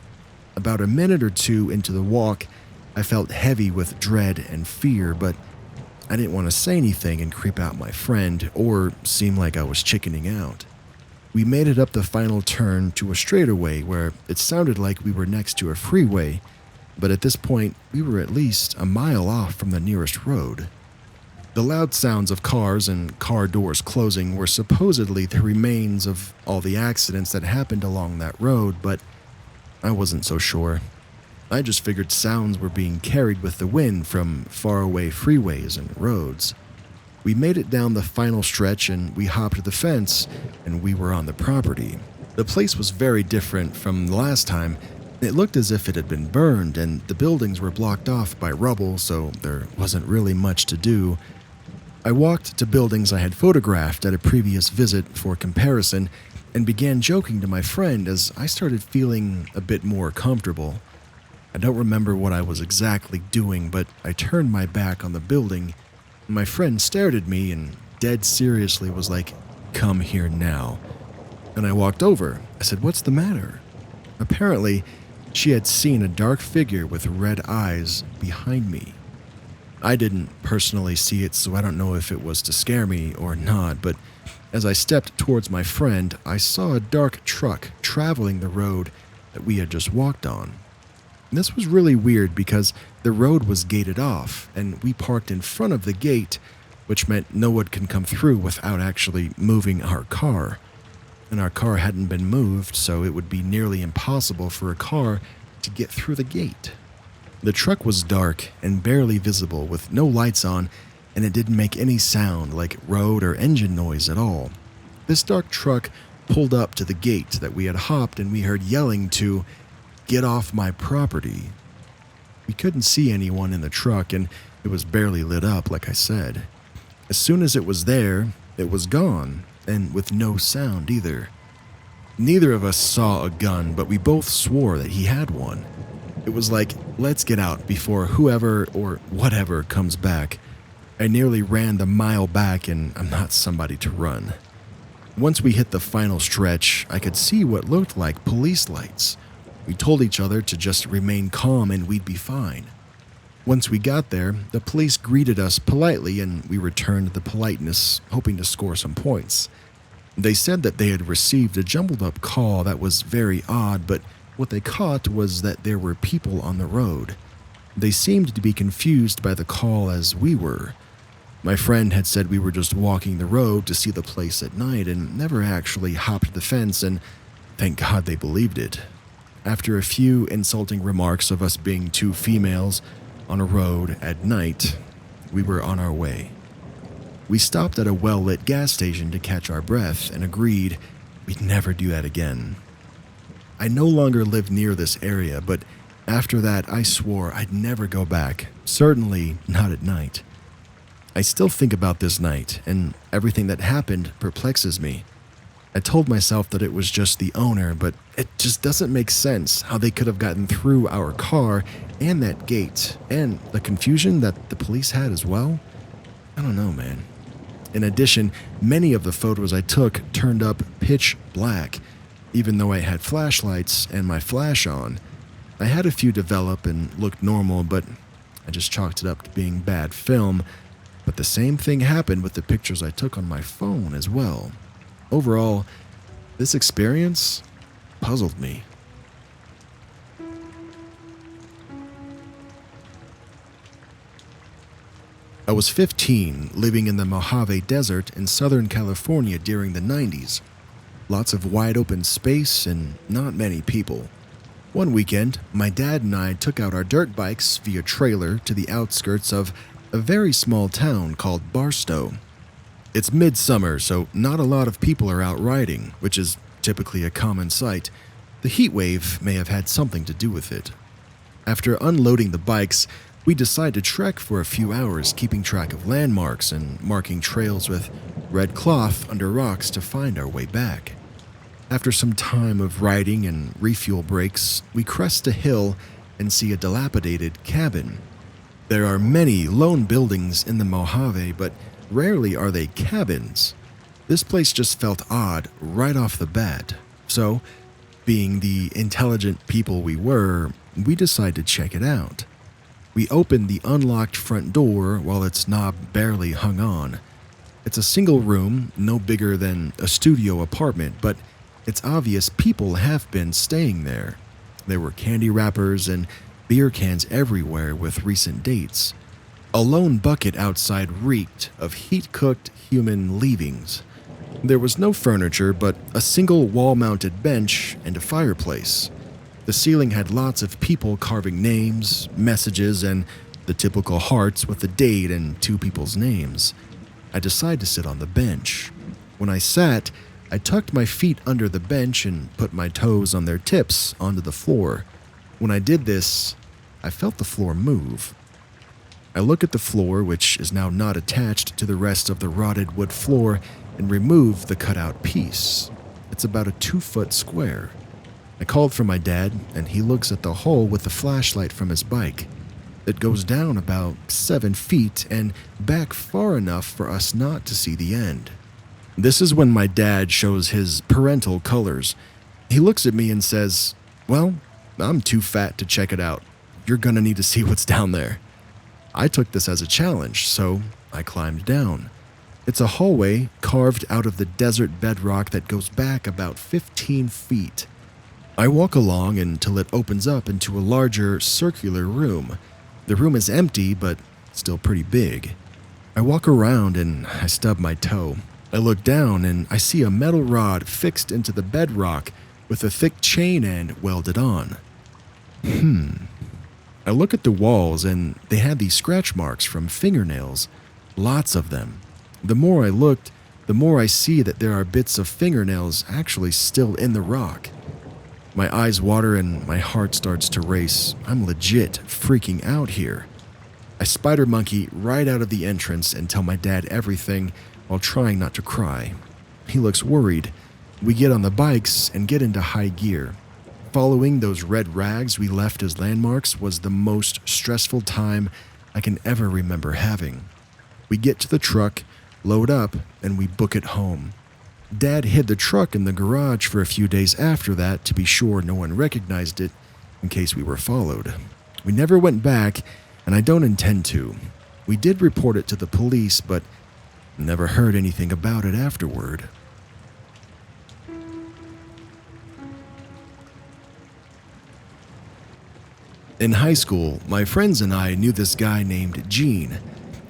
S1: About a minute or two into the walk, I felt heavy with dread and fear, but I didn't want to say anything and creep out my friend or seem like I was chickening out. We made it up the final turn to a straightaway where it sounded like we were next to a freeway, but at this point, we were at least a mile off from the nearest road. The loud sounds of cars and car doors closing were supposedly the remains of all the accidents that happened along that road, but I wasn't so sure. I just figured sounds were being carried with the wind from faraway freeways and roads. We made it down the final stretch and we hopped the fence and we were on the property. The place was very different from the last time. It looked as if it had been burned and the buildings were blocked off by rubble, so there wasn't really much to do. I walked to buildings I had photographed at a previous visit for comparison and began joking to my friend as I started feeling a bit more comfortable. I don't remember what I was exactly doing, but I turned my back on the building. My friend stared at me and dead seriously was like, "Come here now." And I walked over. I said, "What's the matter?" Apparently, she had seen a dark figure with red eyes behind me. I didn't personally see it, so I don't know if it was to scare me or not, but as I stepped towards my friend, I saw a dark truck traveling the road that we had just walked on. This was really weird because the road was gated off, and we parked in front of the gate, which meant no one can come through without actually moving our car. And our car hadn't been moved, so it would be nearly impossible for a car to get through the gate. The truck was dark and barely visible with no lights on, and it didn't make any sound like road or engine noise at all. This dark truck pulled up to the gate that we had hopped, and we heard yelling to "Get off my property." We couldn't see anyone in the truck, and it was barely lit up, like I said. As soon as it was there, it was gone, and with no sound either. Neither of us saw a gun, but we both swore that he had one. It was like, let's get out before whoever or whatever comes back. I nearly ran the mile back, and I'm not somebody to run. Once we hit the final stretch, I could see what looked like police lights. We told each other to just remain calm and we'd be fine. Once we got there, the police greeted us politely and we returned the politeness, hoping to score some points. They said that they had received a jumbled up call that was very odd, but what they caught was that there were people on the road. They seemed to be confused by the call as we were. My friend had said we were just walking the road to see the place at night and never actually hopped the fence, and thank God they believed it. After a few insulting remarks of us being two females on a road at night, we were on our way. We stopped at a well-lit gas station to catch our breath and agreed we'd never do that again. I no longer lived near this area, but after that I swore I'd never go back, certainly not at night. I still think about this night, and everything that happened perplexes me. I told myself that it was just the owner, but it just doesn't make sense how they could have gotten through our car and that gate, and the confusion that the police had as well. I don't know, man. In addition, many of the photos I took turned up pitch black, even though I had flashlights and my flash on. I had a few develop and looked normal, but I just chalked it up to being bad film. But the same thing happened with the pictures I took on my phone as well. Overall, this experience puzzled me. I was 15, living in the Mojave Desert in Southern California during the 90s. Lots of wide open space and not many people. One weekend, my dad and I took out our dirt bikes via trailer to the outskirts of a very small town called Barstow. It's midsummer, so not a lot of people are out riding, which is typically a common sight. The heat wave may have had something to do with it. After unloading the bikes, We decide to trek for a few hours, keeping track of landmarks and marking trails with red cloth under rocks to find our way back. After some time of riding and refuel breaks, we crest a hill and see a dilapidated cabin. There are many lone buildings in the Mojave, but rarely are they cabins. This place just felt odd right off the bat, so, being the intelligent people we were, we decided to check it out. We opened the unlocked front door while its knob barely hung on. It's a single room, no bigger than a studio apartment, but it's obvious people have been staying there. There were candy wrappers and beer cans everywhere with recent dates. A lone bucket outside reeked of heat-cooked human leavings. There was no furniture but a single wall-mounted bench and a fireplace. The ceiling had lots of people carving names, messages, and the typical hearts with a date and two people's names. I decided to sit on the bench. When I sat, I tucked my feet under the bench and put my toes on their tips onto the floor. When I did this, I felt the floor move. I look at the floor, which is now not attached to the rest of the rotted wood floor, and remove the cutout piece. It's about a 2-foot square. I called for my dad, and he looks at the hole with the flashlight from his bike. It goes down about 7 feet and back far enough for us not to see the end. This is when my dad shows his parental colors. He looks at me and says, "Well, I'm too fat to check it out. You're gonna need to see what's down there." I took this as a challenge, so I climbed down. It's a hallway carved out of the desert bedrock that goes back about 15 feet. I walk along until it opens up into a larger, circular room. The room is empty, but still pretty big. I walk around and I stub my toe. I look down and I see a metal rod fixed into the bedrock with a thick chain end welded on. I look at the walls and they had these scratch marks from fingernails. Lots of them. The more I looked, the more I see that there are bits of fingernails actually still in the rock. My eyes water and my heart starts to race. I'm legit freaking out here. I spider monkey right out of the entrance and tell my dad everything while trying not to cry. He looks worried. We get on the bikes and get into high gear. Following those red rags we left as landmarks was the most stressful time I can ever remember having. We get to the truck, load up, and we book it home. Dad hid the truck in the garage for a few days after that to be sure no one recognized it in case we were followed. We never went back, and I don't intend to. We did report it to the police, but never heard anything about it afterward. In high school, my friends and I knew this guy named Gene.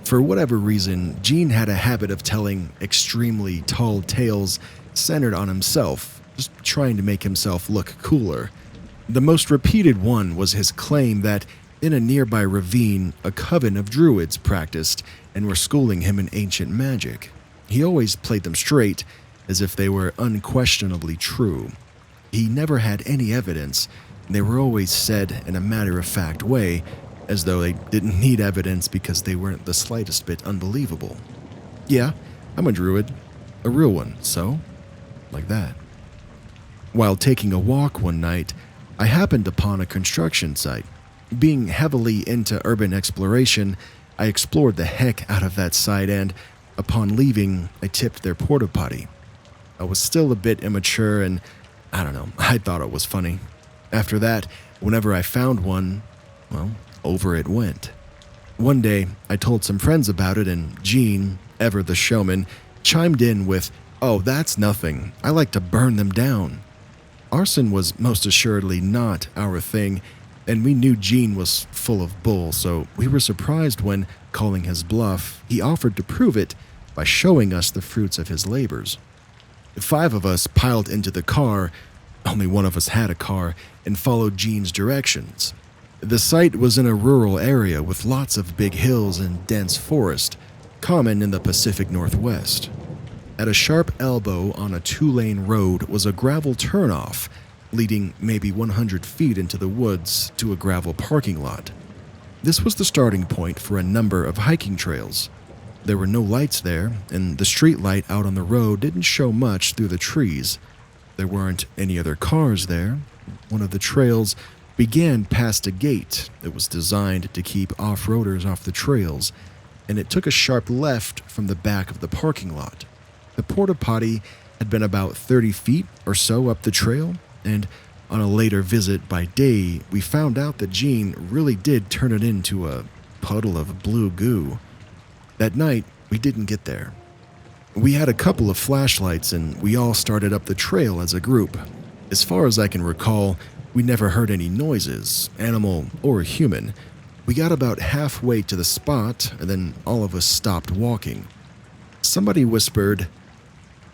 S1: For whatever reason, Gene had a habit of telling extremely tall tales centered on himself, just trying to make himself look cooler. The most repeated one was his claim that in a nearby ravine, a coven of druids practiced and were schooling him in ancient magic. He always played them straight, as if they were unquestionably true. He never had any evidence. They were always said in a matter-of-fact way, as though they didn't need evidence because they weren't the slightest bit unbelievable. Yeah, I'm a druid. A real one, so? Like that. While taking a walk one night, I happened upon a construction site. Being heavily into urban exploration, I explored the heck out of that site and, upon leaving, I tipped their porta potty. I was still a bit immature and, I don't know, I thought it was funny. After that, whenever I found one, well, over it went. One day, I told some friends about it and Gene, ever the showman, chimed in with, "Oh, that's nothing. I like to burn them down." Arson was most assuredly not our thing, and we knew Gene was full of bull, so we were surprised when, calling his bluff, he offered to prove it by showing us the fruits of his labors. 5 of us piled into the car, only one of us had a car, and followed Gene's directions. The site was in a rural area with lots of big hills and dense forest, common in the Pacific Northwest. At a sharp elbow on a 2-lane road was a gravel turnoff, leading maybe 100 feet into the woods to a gravel parking lot. This was the starting point for a number of hiking trails. There were no lights there, and the street light out on the road didn't show much through the trees. There weren't any other cars there. One of the trails began past a gate that was designed to keep off-roaders off the trails, and it took a sharp left from the back of the parking lot. The porta potty had been about 30 feet or so up the trail, and on a later visit by day, we found out that Jean really did turn it into a puddle of blue goo. That night, we didn't get there. We had a couple of flashlights and we all started up the trail as a group. As far as I can recall, we never heard any noises, animal or human. We got about halfway to the spot and then all of us stopped walking. Somebody whispered,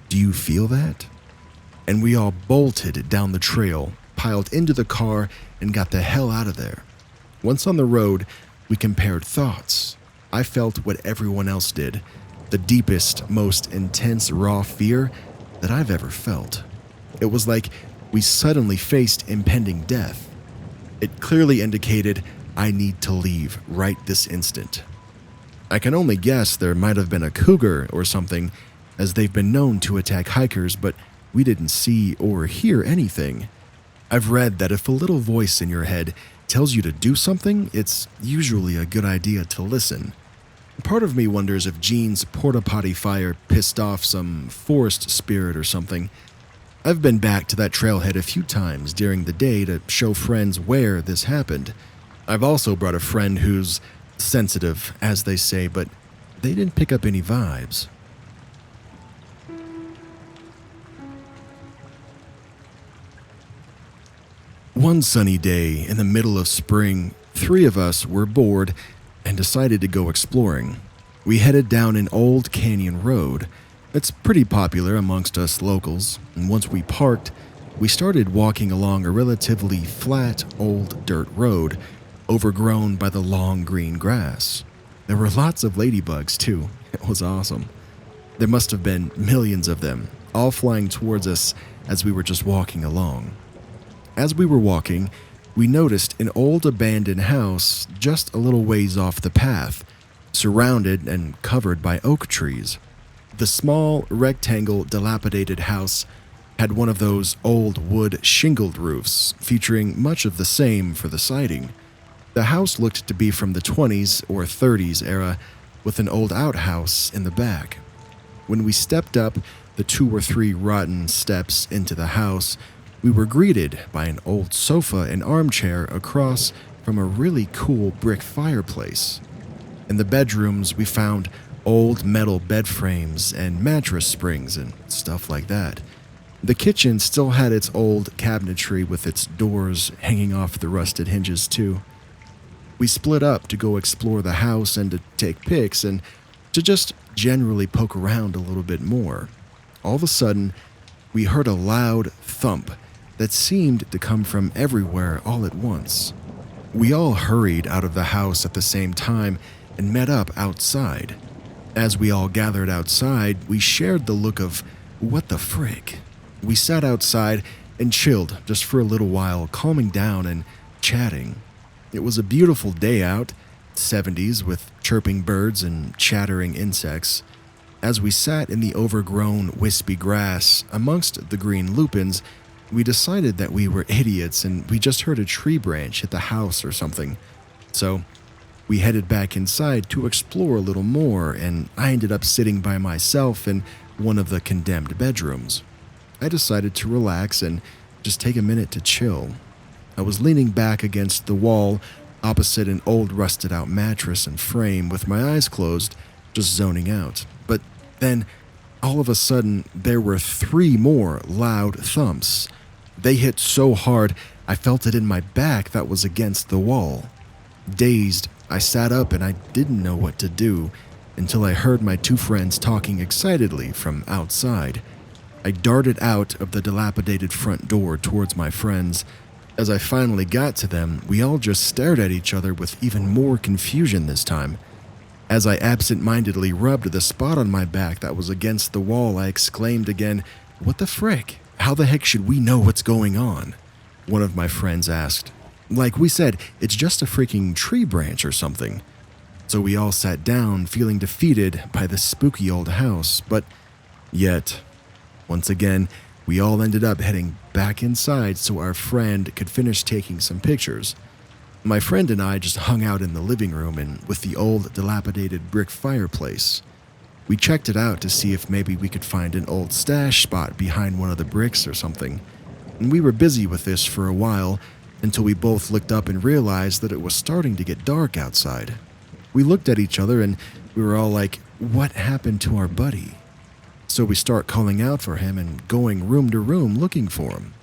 S1: "Do you feel that?" And we all bolted down the trail, piled into the car, and got the hell out of there. Once on the road, we compared thoughts. I felt what everyone else did, the deepest, most intense raw fear that I've ever felt. It was like we suddenly faced impending death. It clearly indicated I need to leave right this instant. I can only guess there might have been a cougar or something, as they've been known to attack hikers, but we didn't see or hear anything. I've read that if a little voice in your head tells you to do something, it's usually a good idea to listen. Part of me wonders if Jean's porta potty fire pissed off some forest spirit or something. I've been back to that trailhead a few times during the day to show friends where this happened. I've also brought a friend who's sensitive, as they say, but they didn't pick up any vibes. One sunny day in the middle of spring, 3 of us were bored and decided to go exploring. We headed down an old canyon road. It's pretty popular amongst us locals, and once we parked, we started walking along a relatively flat old dirt road, overgrown by the long green grass. There were lots of ladybugs too. It was awesome. There must have been millions of them, all flying towards us as we were just walking along. As we were walking, we noticed an old abandoned house just a little ways off the path, surrounded and covered by oak trees. The small, rectangle, dilapidated house had one of those old wood shingled roofs, featuring much of the same for the siding. The house looked to be from the 20s or 30s era, with an old outhouse in the back. When we stepped up the 2 or 3 rotten steps into the house, we were greeted by an old sofa and armchair across from a really cool brick fireplace. In the bedrooms, we found old metal bed frames and mattress springs and stuff like that. The kitchen still had its old cabinetry with its doors hanging off the rusted hinges too. We split up to go explore the house and to take pics and to just generally poke around a little bit more. All of a sudden, we heard a loud thump that seemed to come from everywhere all at once. We all hurried out of the house at the same time and met up outside. As we all gathered outside, we shared the look of, what the frick? We sat outside and chilled just for a little while, calming down and chatting. It was a beautiful day out, 70s, with chirping birds and chattering insects. As we sat in the overgrown, wispy grass amongst the green lupins, we decided that we were idiots and we just heard a tree branch hit the house or something. So we headed back inside to explore a little more, and I ended up sitting by myself in one of the condemned bedrooms. I decided to relax and just take a minute to chill. I was leaning back against the wall opposite an old rusted out mattress and frame with my eyes closed, just zoning out. But then, all of a sudden, there were 3 more loud thumps. They hit so hard, I felt it in my back that was against the wall. Dazed, I sat up and I didn't know what to do until I heard my 2 friends talking excitedly from outside. I darted out of the dilapidated front door towards my friends. As I finally got to them, we all just stared at each other with even more confusion this time. As I absent-mindedly rubbed the spot on my back that was against the wall, I exclaimed again, "What the frick? How the heck should we know what's going on?" One of my friends asked. Like we said, it's just a freaking tree branch or something. So we all sat down, feeling defeated by this spooky old house, but yet, once again, we all ended up heading back inside so our friend could finish taking some pictures. My friend and I just hung out in the living room and with the old dilapidated brick fireplace. We checked it out to see if maybe we could find an old stash spot behind one of the bricks or something. And we were busy with this for a while until we both looked up and realized that it was starting to get dark outside. We looked at each other and we were all like, what happened to our buddy? So we start calling out for him and going room to room looking for him.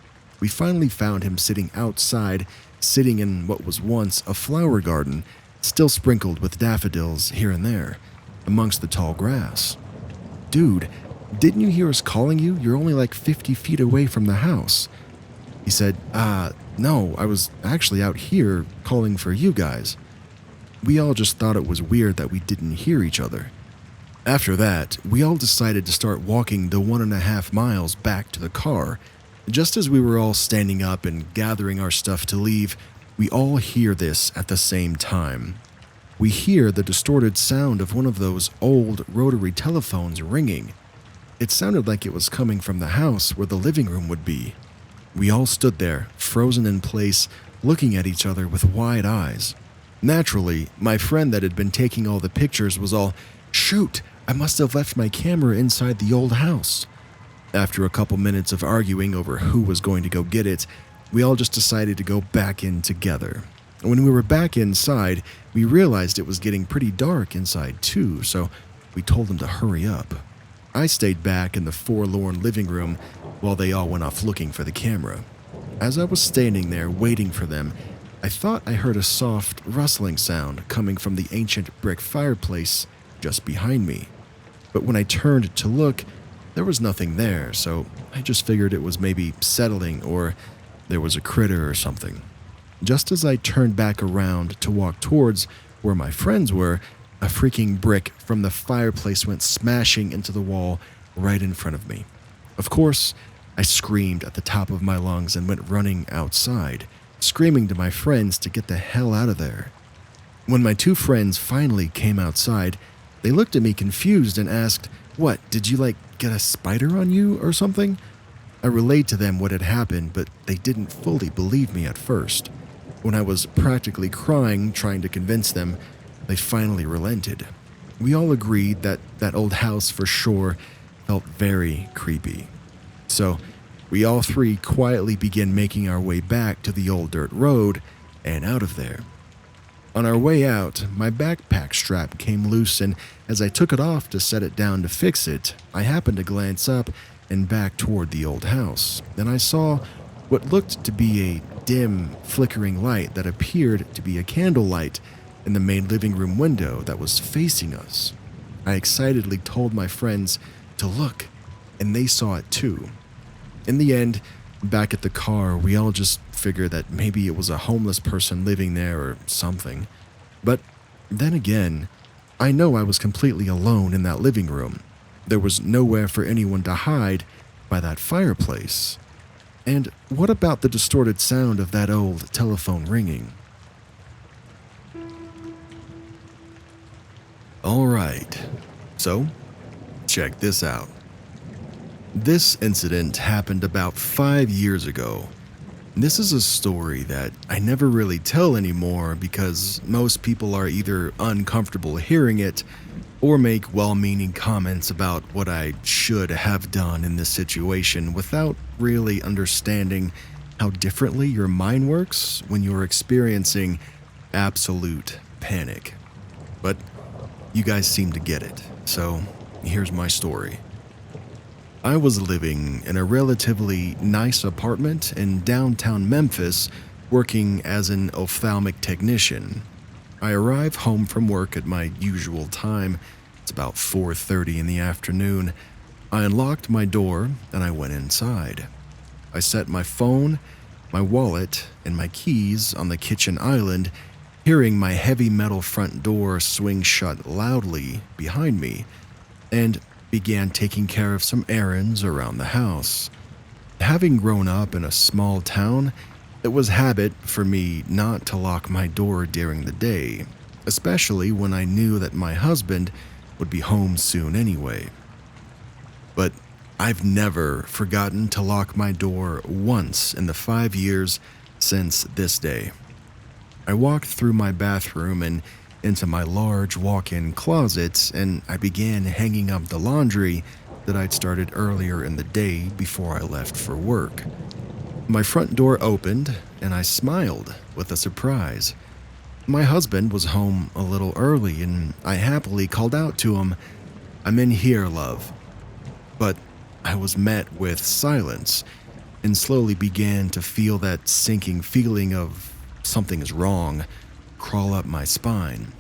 S1: We finally found him sitting outside, sitting in what was once a flower garden, still sprinkled with daffodils here and there, amongst the tall grass. Dude, didn't you hear us calling you? You're only like 50 feet away from the house. He said, no, I was actually out here calling for you guys. We all just thought it was weird that we didn't hear each other. After that, we all decided to start walking the 1.5 miles back to the car. Just as we were all standing up and gathering our stuff to leave, we all hear this at the same time. We hear the distorted sound of one of those old rotary telephones ringing. It sounded like it was coming from the house where the living room would be. We all stood there, frozen in place, looking at each other with wide eyes. Naturally, my friend that had been taking all the pictures was all, "Shoot, I must have left my camera inside the old house." After a couple minutes of arguing over who was going to go get it, we all just decided to go back in together. When we were back inside, we realized it was getting pretty dark inside too, so we told them to hurry up. I stayed back in the forlorn living room while they all went off looking for the camera. As I was standing there waiting for them, I thought I heard a soft rustling sound coming from the ancient brick fireplace just behind me. But when I turned to look, there was nothing there, so I just figured it was maybe settling or there was a critter or something. Just as I turned back around to walk towards where my friends were, a freaking brick from the fireplace went smashing into the wall right in front of me. Of course, I screamed at the top of my lungs and went running outside, screaming to my friends to get the hell out of there. When my two friends finally came outside, they looked at me confused and asked, "What, did you get a spider on you or something?" I relayed to them what had happened, but they didn't fully believe me at first. When I was practically crying trying to convince them, they finally relented. We all agreed that that old house for sure felt very creepy. So we all three quietly began making our way back to the old dirt road and out of there. On our way out, my backpack strap came loose, and as I took it off to set it down to fix it, I happened to glance up and back toward the old house, and I saw what looked to be a dim, flickering light that appeared to be a candlelight in the main living room window that was facing us. I excitedly told my friends to look, and they saw it too. In the end, back at the car, we all just figured that maybe it was a homeless person living there or something. But then again, I know I was completely alone in that living room. There was nowhere for anyone to hide by that fireplace. And what about the distorted sound of that old telephone ringing? Alright, so check this out. This incident happened about 5 years ago. This is a story that I never really tell anymore because most people are either uncomfortable hearing it or make well-meaning comments about what I should have done in this situation without really understanding how differently your mind works when you're experiencing absolute panic. But you guys seem to get it, so here's my story. I was living in a relatively nice apartment in downtown Memphis, working as an ophthalmic technician. I arrive home from work at my usual time. It's about 4:30 in the afternoon. I unlocked my door and I went inside. I set my phone, my wallet, and my keys on the kitchen island, hearing my heavy metal front door swing shut loudly behind me, and began taking care of some errands around the house. Having grown up in a small town, It was habit for me not to lock my door during the day, especially when I knew that my husband would be home soon anyway. But I've never forgotten to lock my door once in the 5 years since this day. I walked through my bathroom and into my large walk in closet, and I began hanging up the laundry that I'd started earlier in the day before I left for work. My front door opened, and I smiled with a surprise. My husband was home a little early, and I happily called out to him, "I'm in here, love." But I was met with silence and slowly began to feel that sinking feeling of something is wrong crawl up my spine.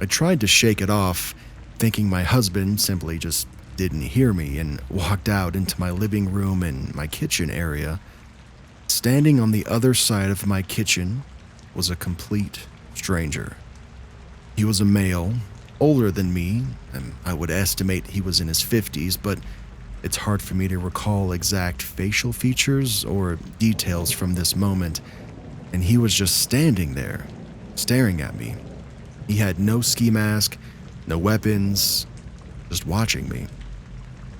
S1: I tried to shake it off, thinking my husband simply just didn't hear me, and walked out into my living room and my kitchen area. Standing on the other side of my kitchen was a complete stranger. He was a male, older than me, and I would estimate he was in his 50s, but it's hard for me to recall exact facial features or details from this moment, and he was just standing there, staring at me. He had no ski mask, no weapons, just watching me.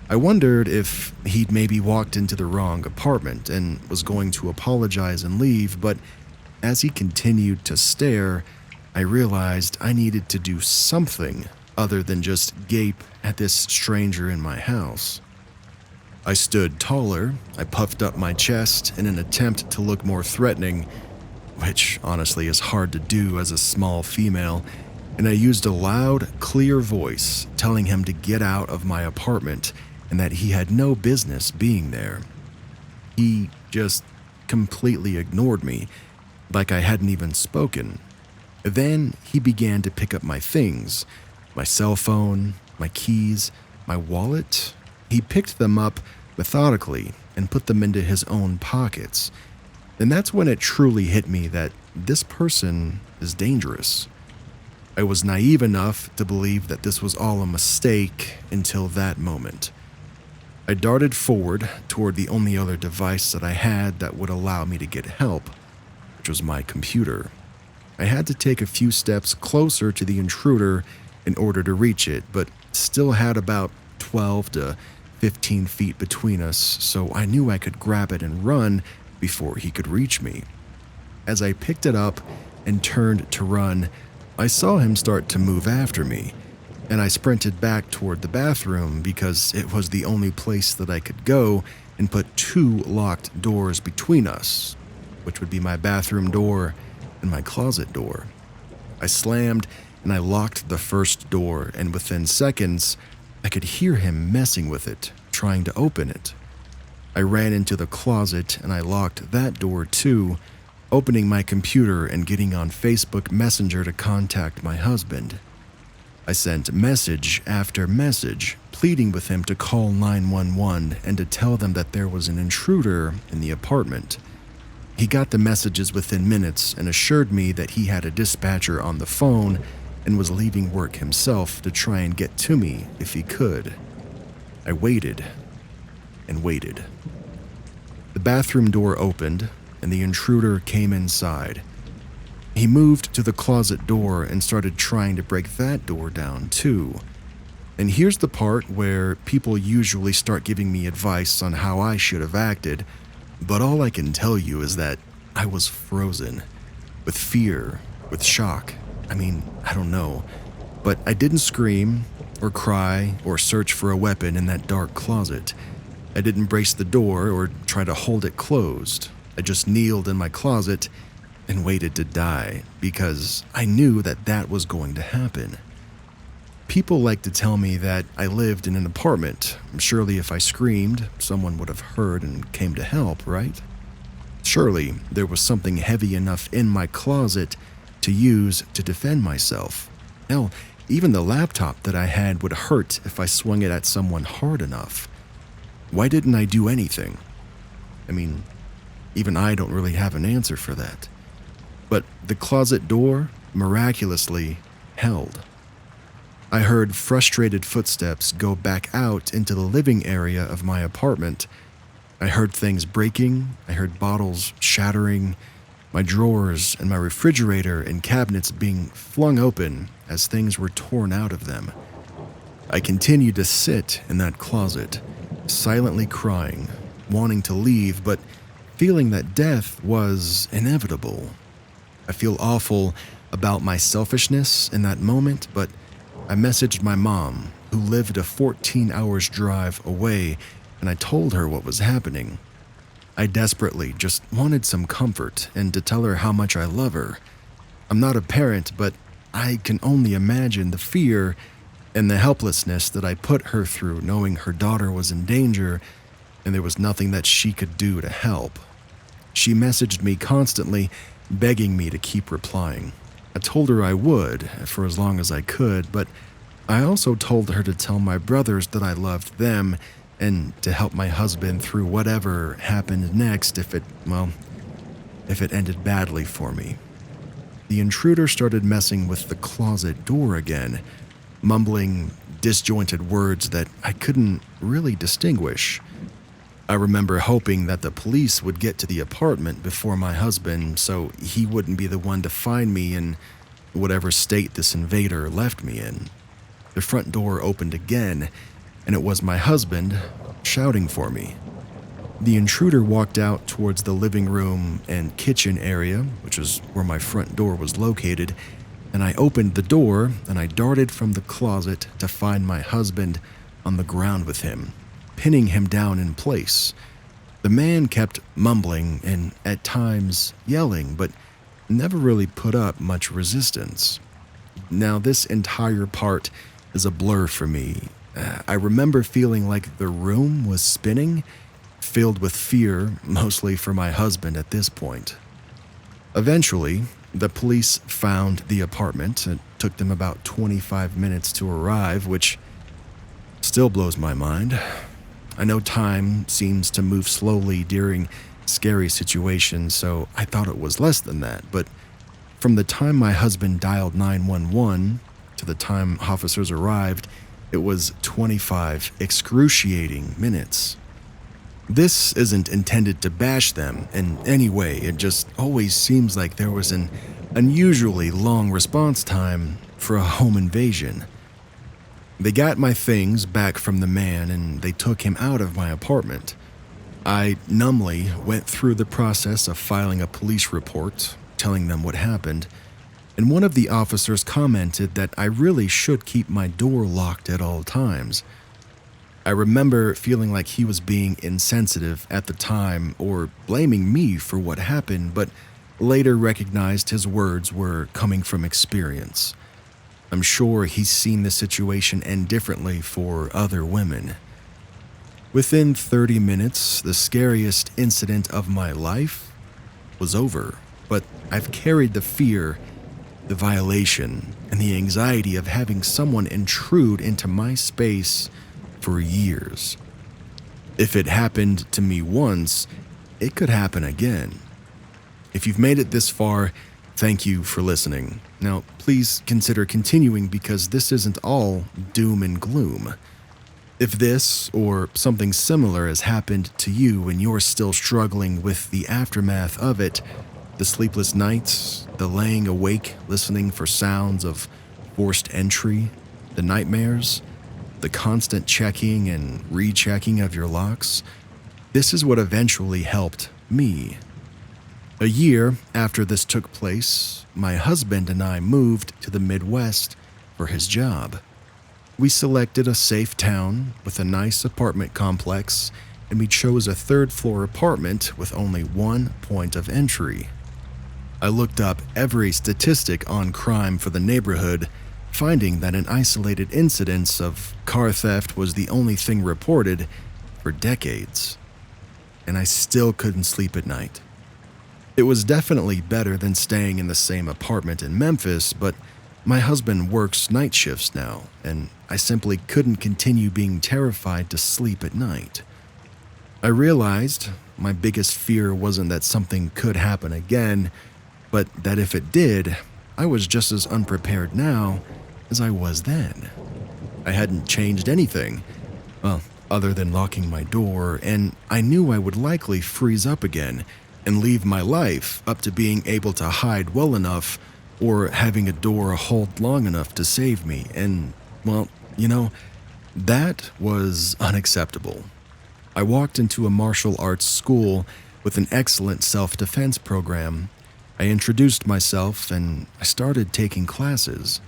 S1: I wondered if he'd maybe walked into the wrong apartment and was going to apologize and leave, but as he continued to stare, I realized I needed to do something other than just gape at this stranger in my house. I stood taller, I puffed up my chest in an attempt to look more threatening, which honestly is hard to do as a small female, and I used a loud, clear voice telling him to get out of my apartment and that he had no business being there. He just completely ignored me, like I hadn't even spoken. Then he began to pick up my things, my cell phone, my keys, my wallet. He picked them up methodically and put them into his own pockets. And that's when it truly hit me that this person is dangerous. I was naive enough to believe that this was all a mistake until that moment. I darted forward toward the only other device that I had that would allow me to get help, which was my computer. I had to take a few steps closer to the intruder in order to reach it, but still had about 12 to 15 feet between us, so I knew I could grab it and run before he could reach me. As I picked it up and turned to run, I saw him start to move after me, and I sprinted back toward the bathroom because it was the only place that I could go and put two locked doors between us, which would be my bathroom door and my closet door. I slammed and I locked the first door, and within seconds, I could hear him messing with it, trying to open it. I ran into the closet and I locked that door too, opening my computer and getting on Facebook Messenger to contact my husband. I sent message after message, pleading with him to call 911 and to tell them that there was an intruder in the apartment. He got the messages within minutes and assured me that he had a dispatcher on the phone and was leaving work himself to try and get to me if he could. I waited and waited. The bathroom door opened and the intruder came inside. He moved to the closet door and started trying to break that door down too. And here's the part where people usually start giving me advice on how I should have acted, but all I can tell you is that I was frozen, with fear, with shock. I don't know, but I didn't scream or cry or search for a weapon in that dark closet. I didn't brace the door or try to hold it closed. I just kneeled in my closet and waited to die because I knew that that was going to happen. People like to tell me that I lived in an apartment. Surely if I screamed, someone would have heard and came to help, right? Surely there was something heavy enough in my closet to use to defend myself. Hell, even the laptop that I had would hurt if I swung it at someone hard enough. Why didn't I do anything? Even I don't really have an answer for that. But the closet door miraculously held. I heard frustrated footsteps go back out into the living area of my apartment, I heard things breaking, I heard bottles shattering, my drawers and my refrigerator and cabinets being flung open as things were torn out of them. I continued to sit in that closet, silently crying, wanting to leave, but feeling that death was inevitable. I feel awful about my selfishness in that moment, but I messaged my mom, who lived a 14 hours drive away, and I told her what was happening. I desperately just wanted some comfort and to tell her how much I love her. I'm not a parent, but I can only imagine the fear and the helplessness that I put her through knowing her daughter was in danger and there was nothing that she could do to help. She messaged me constantly, begging me to keep replying. I told her I would for as long as I could, but I also told her to tell my brothers that I loved them and to help my husband through whatever happened next if it ended badly for me. The intruder started messing with the closet door again, mumbling disjointed words that I couldn't really distinguish. I remember hoping that the police would get to the apartment before my husband so he wouldn't be the one to find me in whatever state this invader left me in. The front door opened again, and it was my husband shouting for me. The intruder walked out towards the living room and kitchen area, which is where my front door was located, and I opened the door and I darted from the closet to find my husband on the ground with him, pinning him down in place. The man kept mumbling and at times yelling, but never really put up much resistance. Now, this entire part is a blur for me. I remember feeling like the room was spinning, filled with fear, mostly for my husband at this point. Eventually, the police found the apartment. It took them about 25 minutes to arrive, which still blows my mind. I know time seems to move slowly during scary situations, so I thought it was less than that, but from the time my husband dialed 911 to the time officers arrived, it was 25 excruciating minutes. This isn't intended to bash them in any way, it just always seems like there was an unusually long response time for a home invasion. They got my things back from the man and they took him out of my apartment. I numbly went through the process of filing a police report, telling them what happened, and one of the officers commented that I really should keep my door locked at all times. I remember feeling like he was being insensitive at the time or blaming me for what happened, but later recognized his words were coming from experience. I'm sure he's seen the situation end differently for other women. Within 30 minutes, the scariest incident of my life was over, but I've carried the fear, the violation, and the anxiety of having someone intrude into my space for years. If it happened to me once, it could happen again. If you've made it this far, thank you for listening. Now, please consider continuing because this isn't all doom and gloom. If this or something similar has happened to you and you're still struggling with the aftermath of it, the sleepless nights, the laying awake listening for sounds of forced entry, the nightmares, the constant checking and rechecking of your locks, this is what eventually helped me. A year after this took place, my husband and I moved to the Midwest for his job. We selected a safe town with a nice apartment complex, and we chose a third-floor apartment with only one point of entry. I looked up every statistic on crime for the neighborhood, finding that an isolated incidence of car theft was the only thing reported for decades. And I still couldn't sleep at night. It was definitely better than staying in the same apartment in Memphis, but my husband works night shifts now, and I simply couldn't continue being terrified to sleep at night. I realized my biggest fear wasn't that something could happen again, but that if it did, I was just as unprepared now as I was then. I hadn't changed anything. Well, other than locking my door, and I knew I would likely freeze up again and leave my life up to being able to hide well enough or having a door hold long enough to save me. And, well, that was unacceptable. I walked into a martial arts school with an excellent self-defense program. I introduced myself and I started taking classes.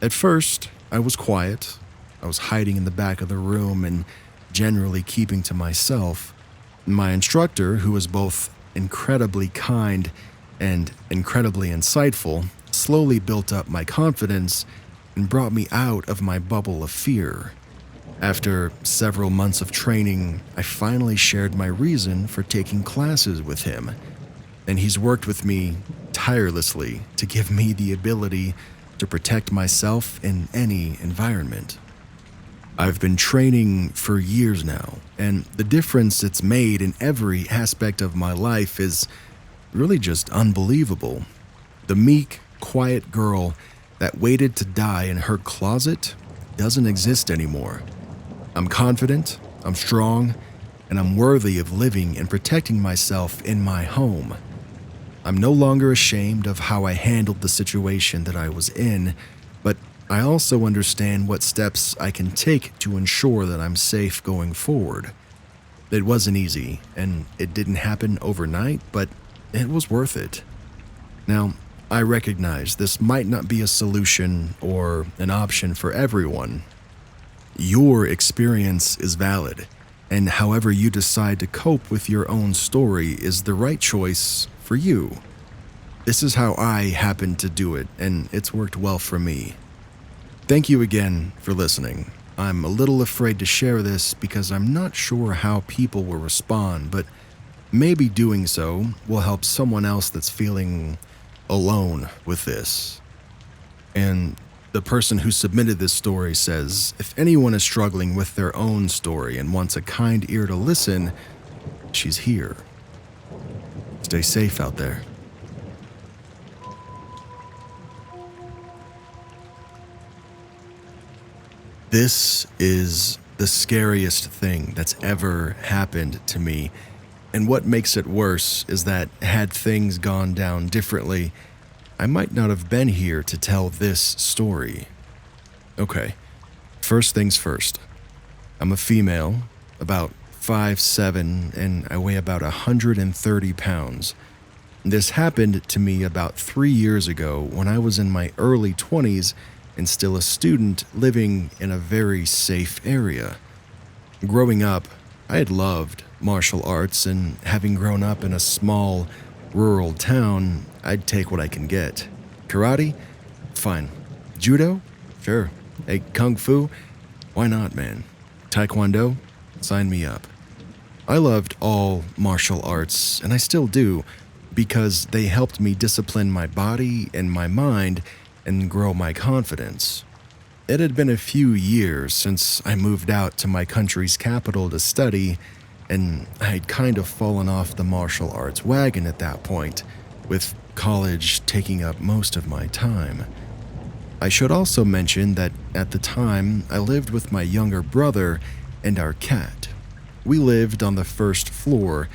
S1: At first, I was quiet. I was hiding in the back of the room and generally keeping to myself. My instructor, who was both incredibly kind and incredibly insightful, slowly built up my confidence and brought me out of my bubble of fear. After several months of training, I finally shared my reason for taking classes with him, and he's worked with me tirelessly to give me the ability to protect myself in any environment. I've been training for years now, and the difference it's made in every aspect of my life is really just unbelievable. The meek, quiet girl that waited to die in her closet doesn't exist anymore. I'm confident, I'm strong, and I'm worthy of living and protecting myself in my home. I'm no longer ashamed of how I handled the situation that I was in, but I also understand what steps I can take to ensure that I'm safe going forward. It wasn't easy, and it didn't happen overnight, but it was worth it. Now, I recognize this might not be a solution or an option for everyone. Your experience is valid, and however you decide to cope with your own story is the right choice for you. This is how I happened to do it, and it's worked well for me. Thank you again for listening. I'm a little afraid to share this because I'm not sure how people will respond, but maybe doing so will help someone else that's feeling alone with this. And the person who submitted this story says, if anyone is struggling with their own story and wants a kind ear to listen, she's here. Stay safe out there. This is the scariest thing that's ever happened to me, and what makes it worse is that had things gone down differently, I might not have been here to tell this story. Okay, first things first. I'm a female, about 5'7", and I weigh about 130 pounds. This happened to me about 3 years ago when I was in my early 20s and still a student living in a very safe area. Growing up, I had loved martial arts, and having grown up in a small, rural town, I'd take what I can get. Karate? Fine. Judo? Sure. Hey, Kung Fu? Why not, man? Taekwondo? Sign me up. I loved all martial arts, and I still do, because they helped me discipline my body and my mind and grow my confidence. It had been a few years since I moved out to my country's capital to study, and I had kind of fallen off the martial arts wagon at that point, with college taking up most of my time. I should also mention that at the time, I lived with my younger brother and our cat. We lived on the first floor,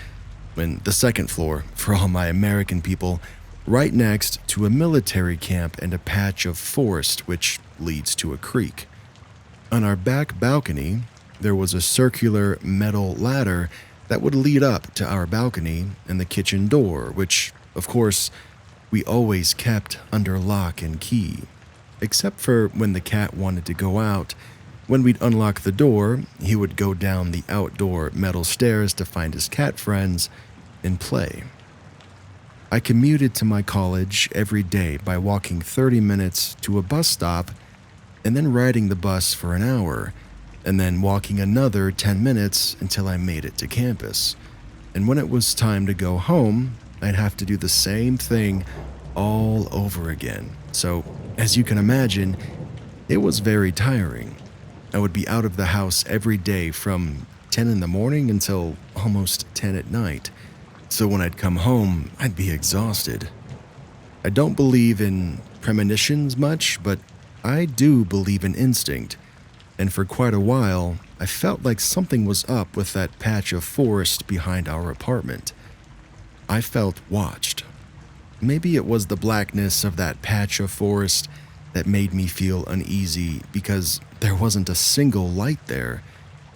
S1: and the second floor, for all my American people, right next to a military camp and a patch of forest which leads to a creek. On our back balcony, there was a circular metal ladder that would lead up to our balcony and the kitchen door, which, of course, we always kept under lock and key. Except for when the cat wanted to go out. When we'd unlock the door, he would go down the outdoor metal stairs to find his cat friends and play. I commuted to my college every day by walking 30 minutes to a bus stop and then riding the bus for an hour, and then walking another 10 minutes until I made it to campus. And when it was time to go home, I'd have to do the same thing all over again. So, as you can imagine, it was very tiring. I would be out of the house every day from 10 in the morning until almost 10 at night. So when I'd come home, I'd be exhausted. I don't believe in premonitions much, but I do believe in instinct. and for quite a while, I felt like something was up with that patch of forest behind our apartment. I felt watched. Maybe it was the blackness of that patch of forest that made me feel uneasy because there wasn't a single light there,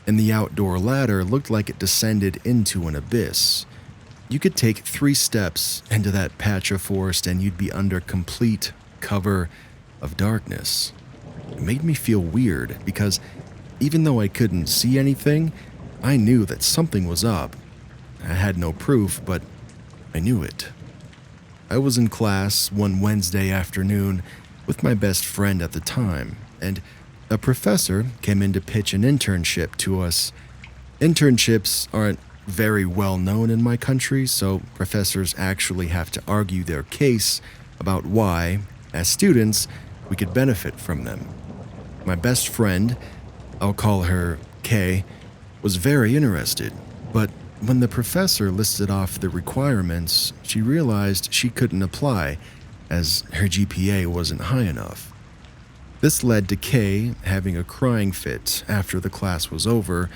S1: and the outdoor ladder looked like it descended into an abyss. You could take 3 steps into that patch of forest and you'd be under complete cover of darkness. It made me feel weird because even though I couldn't see anything, I knew that something was up. I had no proof, but I knew it. I was in class one Wednesday afternoon with my best friend at the time, and a professor came in to pitch an internship to us. Internships aren't very well known in my country, so professors actually have to argue their case about why, as students, we could benefit from them. My best friend, I'll call her Kay, was very interested, but when the professor listed off the requirements, she realized she couldn't apply as her GPA wasn't high enough. This led to Kay having a crying fit after the class was over,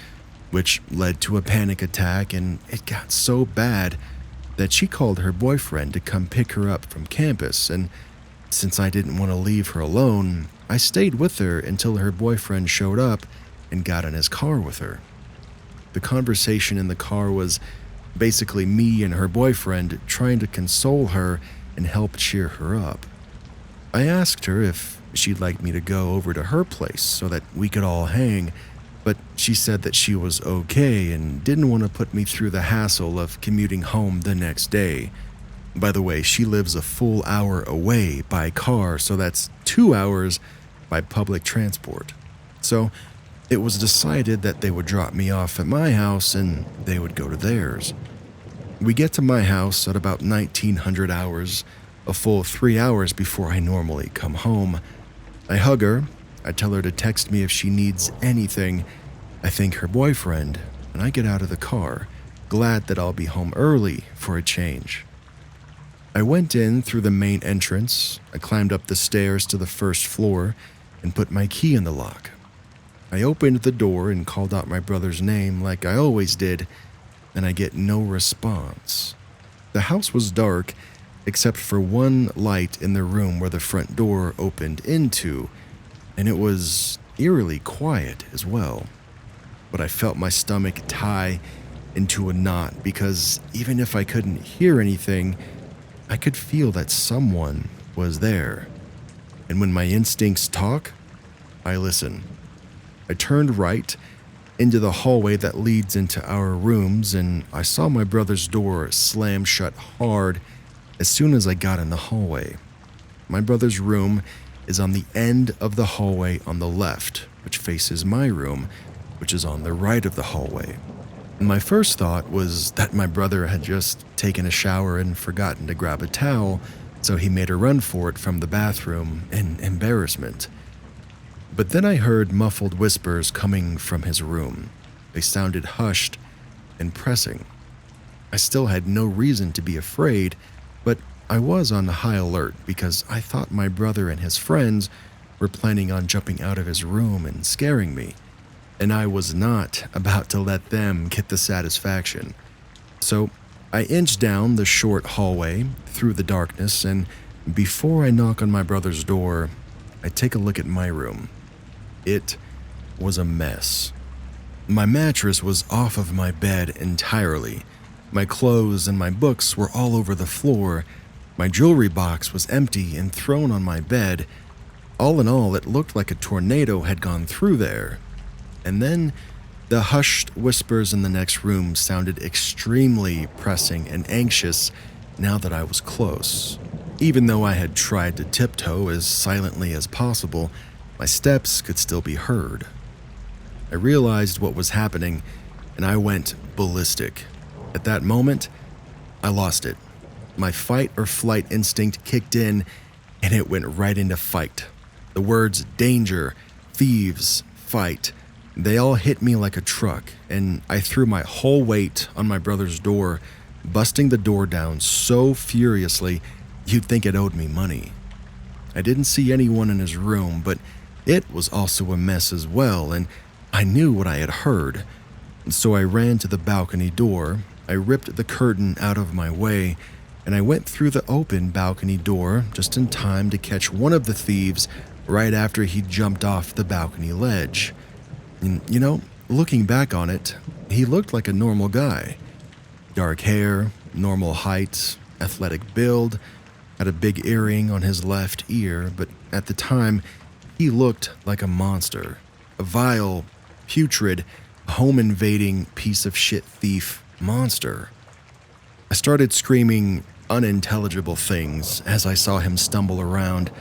S1: which led to a panic attack, and it got so bad that she called her boyfriend to come pick her up from campus, and since I didn't want to leave her alone, I stayed with her until her boyfriend showed up and got in his car with her. The conversation in the car was basically me and her boyfriend trying to console her and help cheer her up. I asked her if she'd like me to go over to her place so that we could all hang, but she said that she was okay and didn't want to put me through the hassle of commuting home the next day. By the way, she lives a full hour away by car, so that's 2 hours by public transport. So it was decided that they would drop me off at my house and they would go to theirs. We get to my house at about 1900 hours, a full 3 hours before I normally come home. I hug her, I tell her to text me if she needs anything. I thank her boyfriend, and I get out of the car, glad that I'll be home early for a change. I went in through the main entrance, I climbed up the stairs to the first floor, and put my key in the lock. I opened the door and called out my brother's name like I always did, and I get no response. The house was dark, except for one light in the room where the front door opened into, and it was eerily quiet as well. But I felt my stomach tie into a knot because even if I couldn't hear anything, I could feel that someone was there. And when my instincts talk, I listen. I turned right into the hallway that leads into our rooms, and I saw my brother's door slam shut hard as soon as I got in the hallway. My brother's room is on the end of the hallway on the left, which faces my room, which is on the right of the hallway. And my first thought was that my brother had just taken a shower and forgotten to grab a towel, so he made a run for it from the bathroom in embarrassment. But then I heard muffled whispers coming from his room. They sounded hushed and pressing. I still had no reason to be afraid, but I was on high alert because I thought my brother and his friends were planning on jumping out of his room and scaring me, and I was not about to let them get the satisfaction. So I inched down the short hallway through the darkness, and before I knock on my brother's door, I take a look at my room. It was a mess. My mattress was off of my bed entirely. My clothes and my books were all over the floor. My jewelry box was empty and thrown on my bed. All in all, it looked like a tornado had gone through there. And then the hushed whispers in the next room sounded extremely pressing and anxious now that I was close. Even though I had tried to tiptoe as silently as possible, my steps could still be heard. I realized what was happening, and I went ballistic. At that moment, I lost it. My fight or flight instinct kicked in, and it went right into fight. The words danger, thieves, fight, they all hit me like a truck, and I threw my whole weight on my brother's door, busting the door down so furiously you'd think it owed me money. I didn't see anyone in his room, but It was also a mess as well, and I knew what I had heard. So I ran to the balcony door, I ripped the curtain out of my way, and I went through the open balcony door just in time to catch one of the thieves right after he jumped off the balcony ledge. And, looking back on it, he looked like a normal guy. Dark hair, normal height, athletic build, had a big earring on his left ear, but at the time, he looked like a monster. A vile, putrid, home-invading piece of shit thief monster. I started screaming unintelligible things as I saw him stumble around,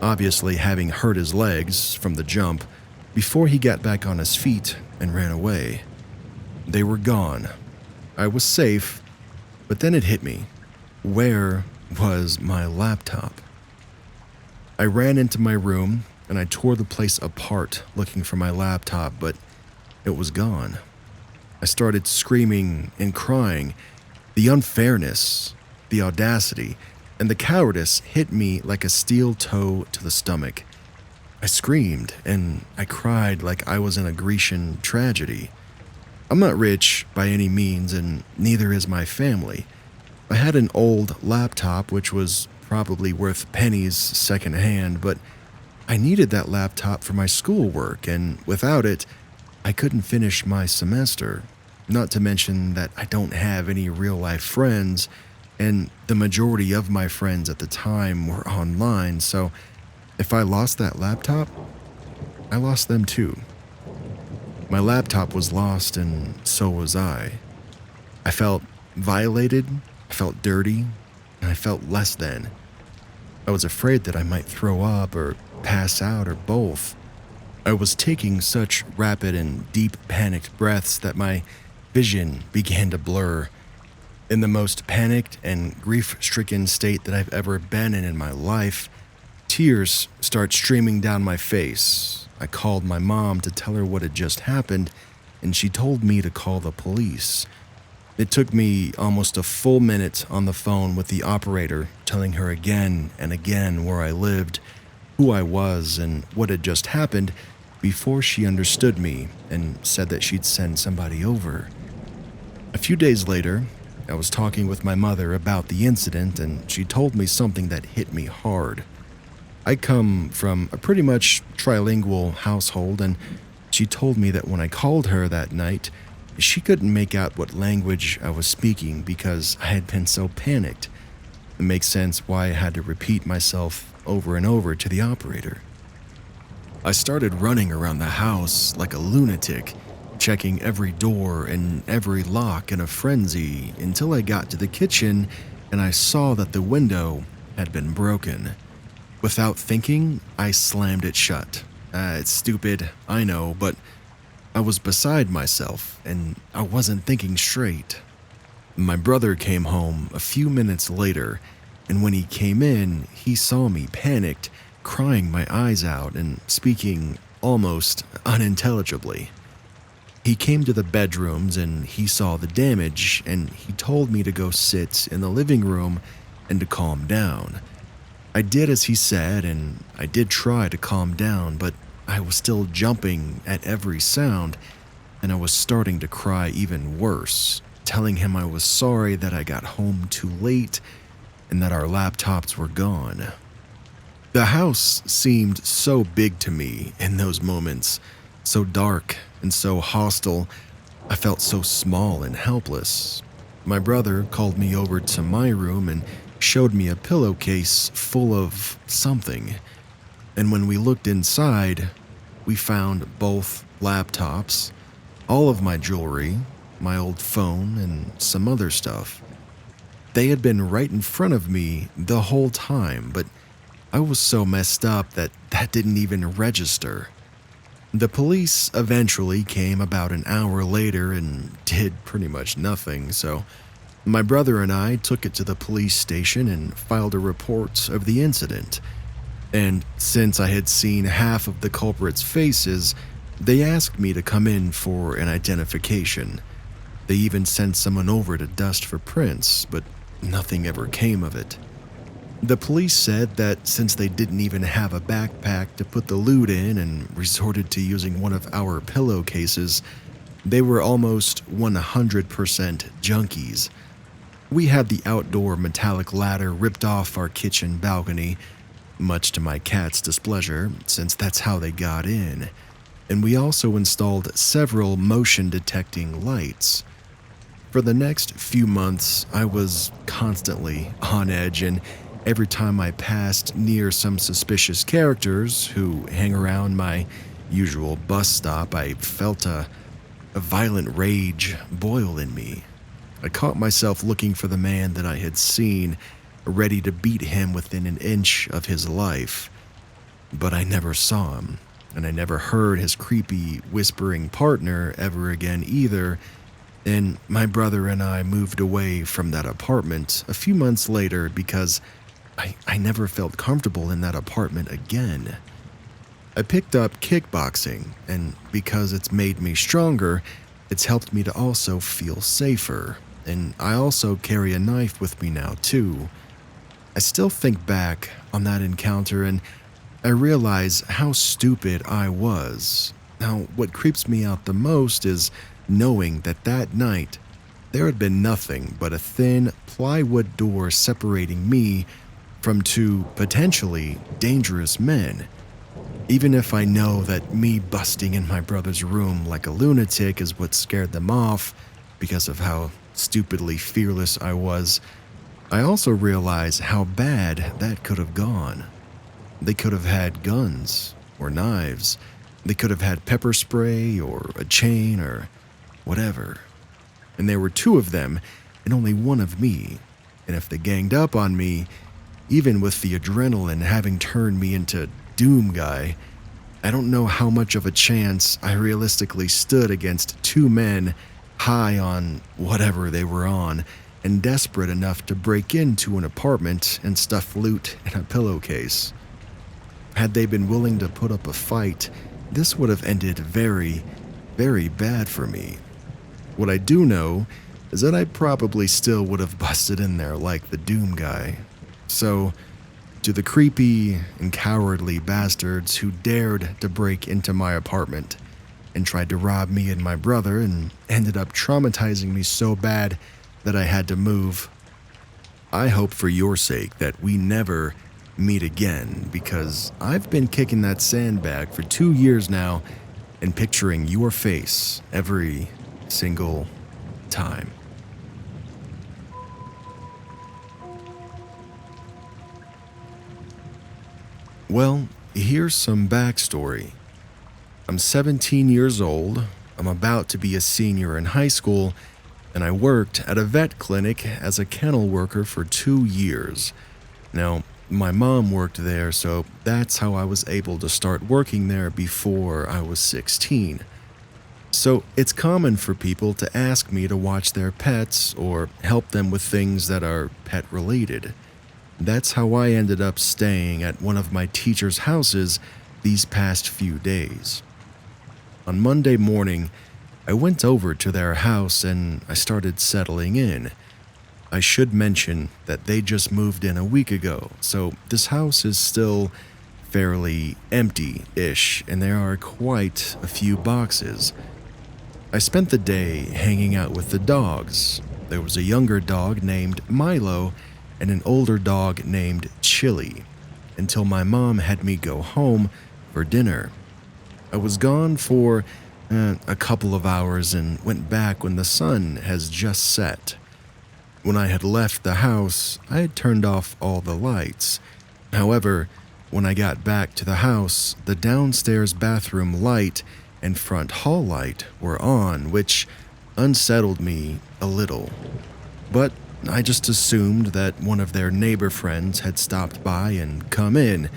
S1: obviously having hurt his legs from the jump, before he got back on his feet and ran away. They were gone. I was safe, but then it hit me. Where was my laptop? I ran into my room and I tore the place apart looking for my laptop, but it was gone. I started screaming and crying. The unfairness, the audacity, and the cowardice hit me like a steel toe to the stomach. I screamed and I cried like I was in a Grecian tragedy. I'm not rich by any means, and neither is my family. I had an old laptop which was probably worth pennies secondhand, but I needed that laptop for my schoolwork, and without it, I couldn't finish my semester. Not to mention that I don't have any real-life friends, and the majority of my friends at the time were online, so if I lost that laptop, I lost them too. My laptop was lost, and so was I. I felt violated, I felt dirty, and I felt less than. I was afraid that I might throw up or pass out or both. I was taking such rapid and deep panicked breaths that my vision began to blur. In the most panicked and grief-stricken state that I've ever been in my life, tears start streaming down my face. I called my mom to tell her what had just happened, and she told me to call the police. It took me almost a full minute on the phone with the operator, telling her again and again where I lived, who I was, and what had just happened, before she understood me and said that she'd send somebody over. A few days later, I was talking with my mother about the incident, and she told me something that hit me hard. I come from a pretty much trilingual household, and she told me that when I called her that night, she couldn't make out what language I was speaking because I had been so panicked. It makes sense why I had to repeat myself over and over to the operator. I started running around the house like a lunatic, checking every door and every lock in a frenzy until I got to the kitchen and I saw that the window had been broken. Without thinking, I slammed it shut. It's stupid, I know, but I was beside myself and I wasn't thinking straight. My brother came home a few minutes later, and when he came in, he saw me panicked, crying my eyes out and speaking almost unintelligibly. He came to the bedrooms and he saw the damage, and he told me to go sit in the living room and to calm down. I did as he said, and I did try to calm down, but I was still jumping at every sound, and I was starting to cry even worse, telling him I was sorry that I got home too late and that our laptops were gone. The house seemed so big to me in those moments, so dark and so hostile. I felt so small and helpless. My brother called me over to my room and showed me a pillowcase full of something. And when we looked inside, we found both laptops, all of my jewelry, my old phone, and some other stuff. They had been right in front of me the whole time, but I was so messed up that didn't even register. The police eventually came about an hour later and did pretty much nothing, so my brother and I took it to the police station and filed a report of the incident. And since I had seen half of the culprits' faces, they asked me to come in for an identification. They even sent someone over to dust for prints, but nothing ever came of it. The police said that since they didn't even have a backpack to put the loot in and resorted to using one of our pillowcases, they were almost 100% junkies. We had the outdoor metallic ladder ripped off our kitchen balcony, much to my cat's displeasure, since that's how they got in. And we also installed several motion detecting lights. For the next few months, I was constantly on edge, and every time I passed near some suspicious characters who hang around my usual bus stop, I felt a violent rage boil in me. I caught myself looking for the man that I had seen, ready to beat him within an inch of his life. But I never saw him, and I never heard his creepy, whispering partner ever again either. And my brother and I moved away from that apartment a few months later because I never felt comfortable in that apartment again. I picked up kickboxing, and because it's made me stronger, it's helped me to also feel safer. And I also carry a knife with me now, too. I still think back on that encounter and I realize how stupid I was. Now, what creeps me out the most is knowing that that night there had been nothing but a thin plywood door separating me from two potentially dangerous men. Even if I know that me busting in my brother's room like a lunatic is what scared them off because of how stupidly fearless I was, I also realize how bad that could have gone. They could have had guns or knives. They could have had pepper spray or a chain or whatever. And there were two of them and only one of me. And if they ganged up on me, even with the adrenaline having turned me into Doom Guy, I don't know how much of a chance I realistically stood against two men high on whatever they were on and desperate enough to break into an apartment and stuff loot in a pillowcase. Had they been willing to put up a fight, this would have ended very, very bad for me. What I do know is that I probably still would have busted in there like the Doom Guy. So, to the creepy and cowardly bastards who dared to break into my apartment and tried to rob me and my brother and ended up traumatizing me so bad that I had to move, I hope for your sake that we never meet again, because I've been kicking that sandbag for 2 years now and picturing your face every single time. Well, here's some backstory. I'm 17 years old, I'm about to be a senior in high school, and I worked at a vet clinic as a kennel worker for 2 years. Now, my mom worked there, so that's how I was able to start working there before I was 16. So it's common for people to ask me to watch their pets or help them with things that are pet related. That's how I ended up staying at one of my teacher's houses these past few days. On Monday morning, I went over to their house and I started settling in. I should mention that they just moved in a week ago, so this house is still fairly empty-ish, and there are quite a few boxes. I spent the day hanging out with the dogs. There was a younger dog named Milo and an older dog named Chili, until my mom had me go home for dinner. I was gone for a couple of hours and went back when the sun has just set. When I had left the house, I had turned off all the lights. However, when I got back to the house, the downstairs bathroom light and front hall light were on, which unsettled me a little. But I just assumed that one of their neighbor friends had stopped by and come in.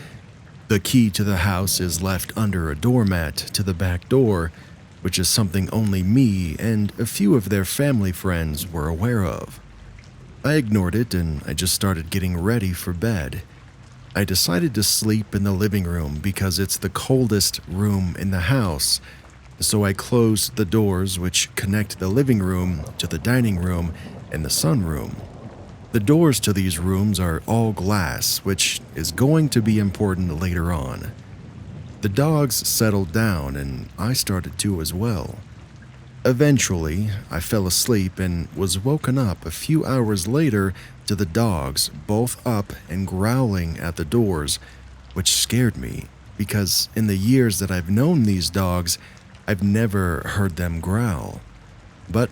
S1: The key to the house is left under a doormat to the back door, which is something only me and a few of their family friends were aware of. I ignored it and I just started getting ready for bed. I decided to sleep in the living room because it's the coldest room in the house, so I closed the doors which connect the living room to the dining room and the sunroom. The doors to these rooms are all glass, which is going to be important later on. The dogs settled down, and I started to as well. Eventually, I fell asleep and was woken up a few hours later to the dogs both up and growling at the doors, which scared me because in the years that I've known these dogs, I've never heard them growl. But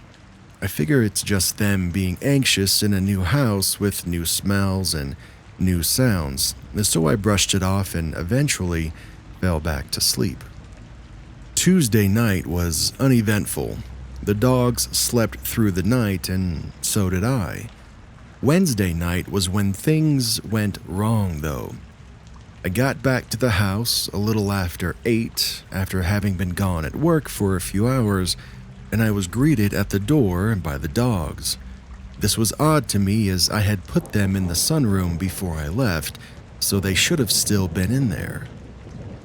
S1: I figure it's just them being anxious in a new house with new smells and new sounds, so I brushed it off and eventually fell back to sleep. Tuesday night was uneventful. The dogs slept through the night, and so did I. Wednesday night was when things went wrong, though. I got back to the house a little after 8 after having been gone at work for a few hours, and I was greeted at the door by the dogs. This was odd to me as I had put them in the sunroom before I left, so they should have still been in there.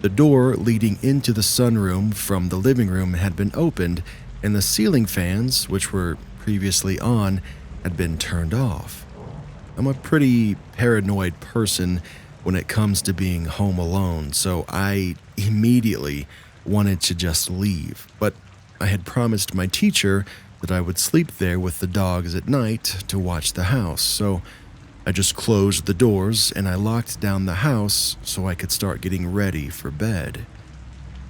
S1: The door leading into the sunroom from the living room had been opened, and the ceiling fans, which were previously on, had been turned off. I'm a pretty paranoid person when it comes to being home alone, so I immediately wanted to just leave, but I had promised my teacher that I would sleep there with the dogs at night to watch the house, so I just closed the doors and I locked down the house so I could start getting ready for bed.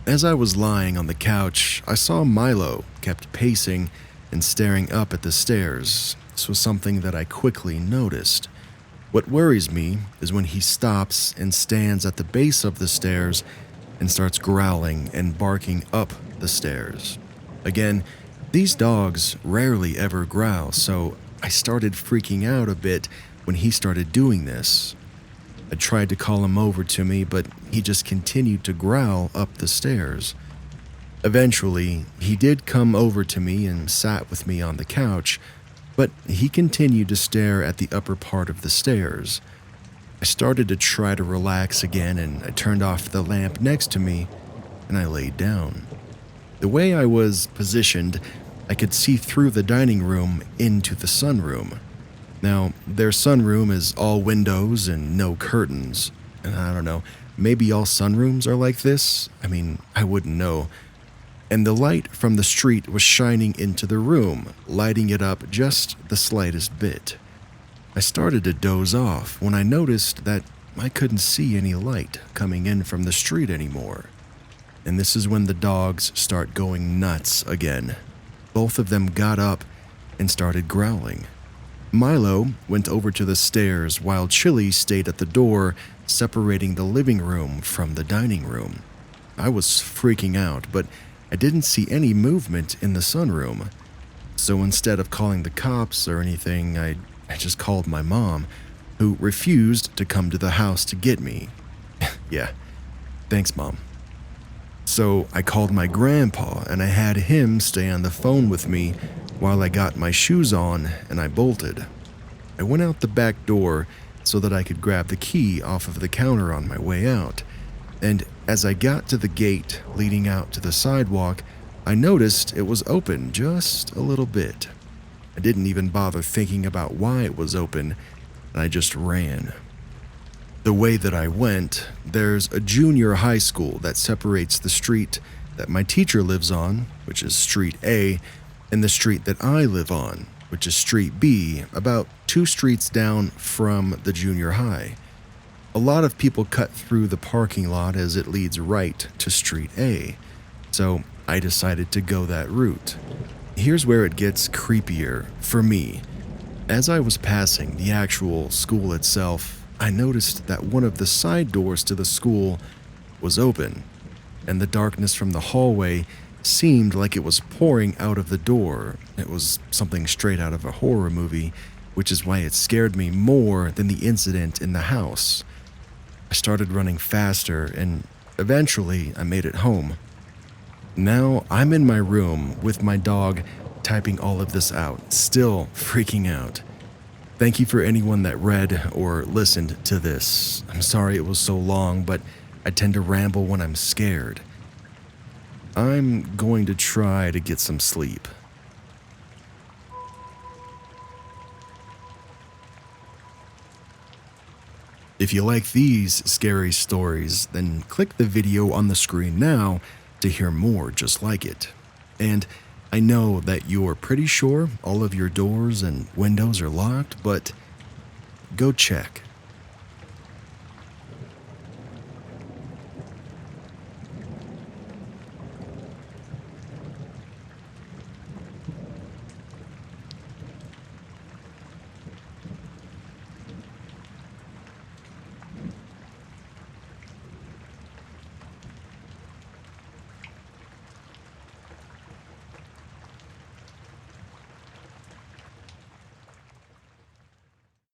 S1: As I was lying on the couch, I saw Milo kept pacing and staring up at the stairs. This was something that I quickly noticed. What worries me is when he stops and stands at the base of the stairs and starts growling and barking up the stairs. Again, these dogs rarely ever growl, so I started freaking out a bit when he started doing this. I tried to call him over to me, but he just continued to growl up the stairs. Eventually, he did come over to me and sat with me on the couch, but he continued to stare at the upper part of the stairs. I started to try to relax again, and I turned off the lamp next to me, and I laid down. The way I was positioned, I could see through the dining room into the sunroom. Now, their sunroom is all windows and no curtains. And I don't know, maybe all sunrooms are like this? I mean, I wouldn't know. And the light from the street was shining into the room, lighting it up just the slightest bit. I started to doze off when I noticed that I couldn't see any light coming in from the street anymore. And this is when the dogs start going nuts again. Both of them got up and started growling. Milo went over to the stairs while Chili stayed at the door, separating the living room from the dining room. I was freaking out, but I didn't see any movement in the sunroom. So instead of calling the cops or anything, I just called my mom, who refused to come to the house to get me. Yeah, thanks, Mom. So I called my grandpa and I had him stay on the phone with me while I got my shoes on and I bolted. I went out the back door so that I could grab the key off of the counter on my way out, and as I got to the gate leading out to the sidewalk, I noticed it was open just a little bit. I didn't even bother thinking about why it was open, and I just ran. The way that I went, there's a junior high school that separates the street that my teacher lives on, which is Street A, and the street that I live on, which is Street B, about 2 streets down from the junior high. A lot of people cut through the parking lot as it leads right to Street A, so I decided to go that route. Here's where it gets creepier for me. As I was passing the actual school itself, I noticed that one of the side doors to the school was open, and the darkness from the hallway seemed like it was pouring out of the door. It was something straight out of a horror movie, which is why it scared me more than the incident in the house. I started running faster, and eventually I made it home. Now I'm in my room with my dog typing all of this out, still freaking out. Thank you for anyone that read or listened to this. I'm sorry it was so long, but I tend to ramble when I'm scared. I'm going to try to get some sleep. If you like these scary stories, then click the video on the screen now to hear more just like it. And I know that you're pretty sure all of your doors and windows are locked, but go check.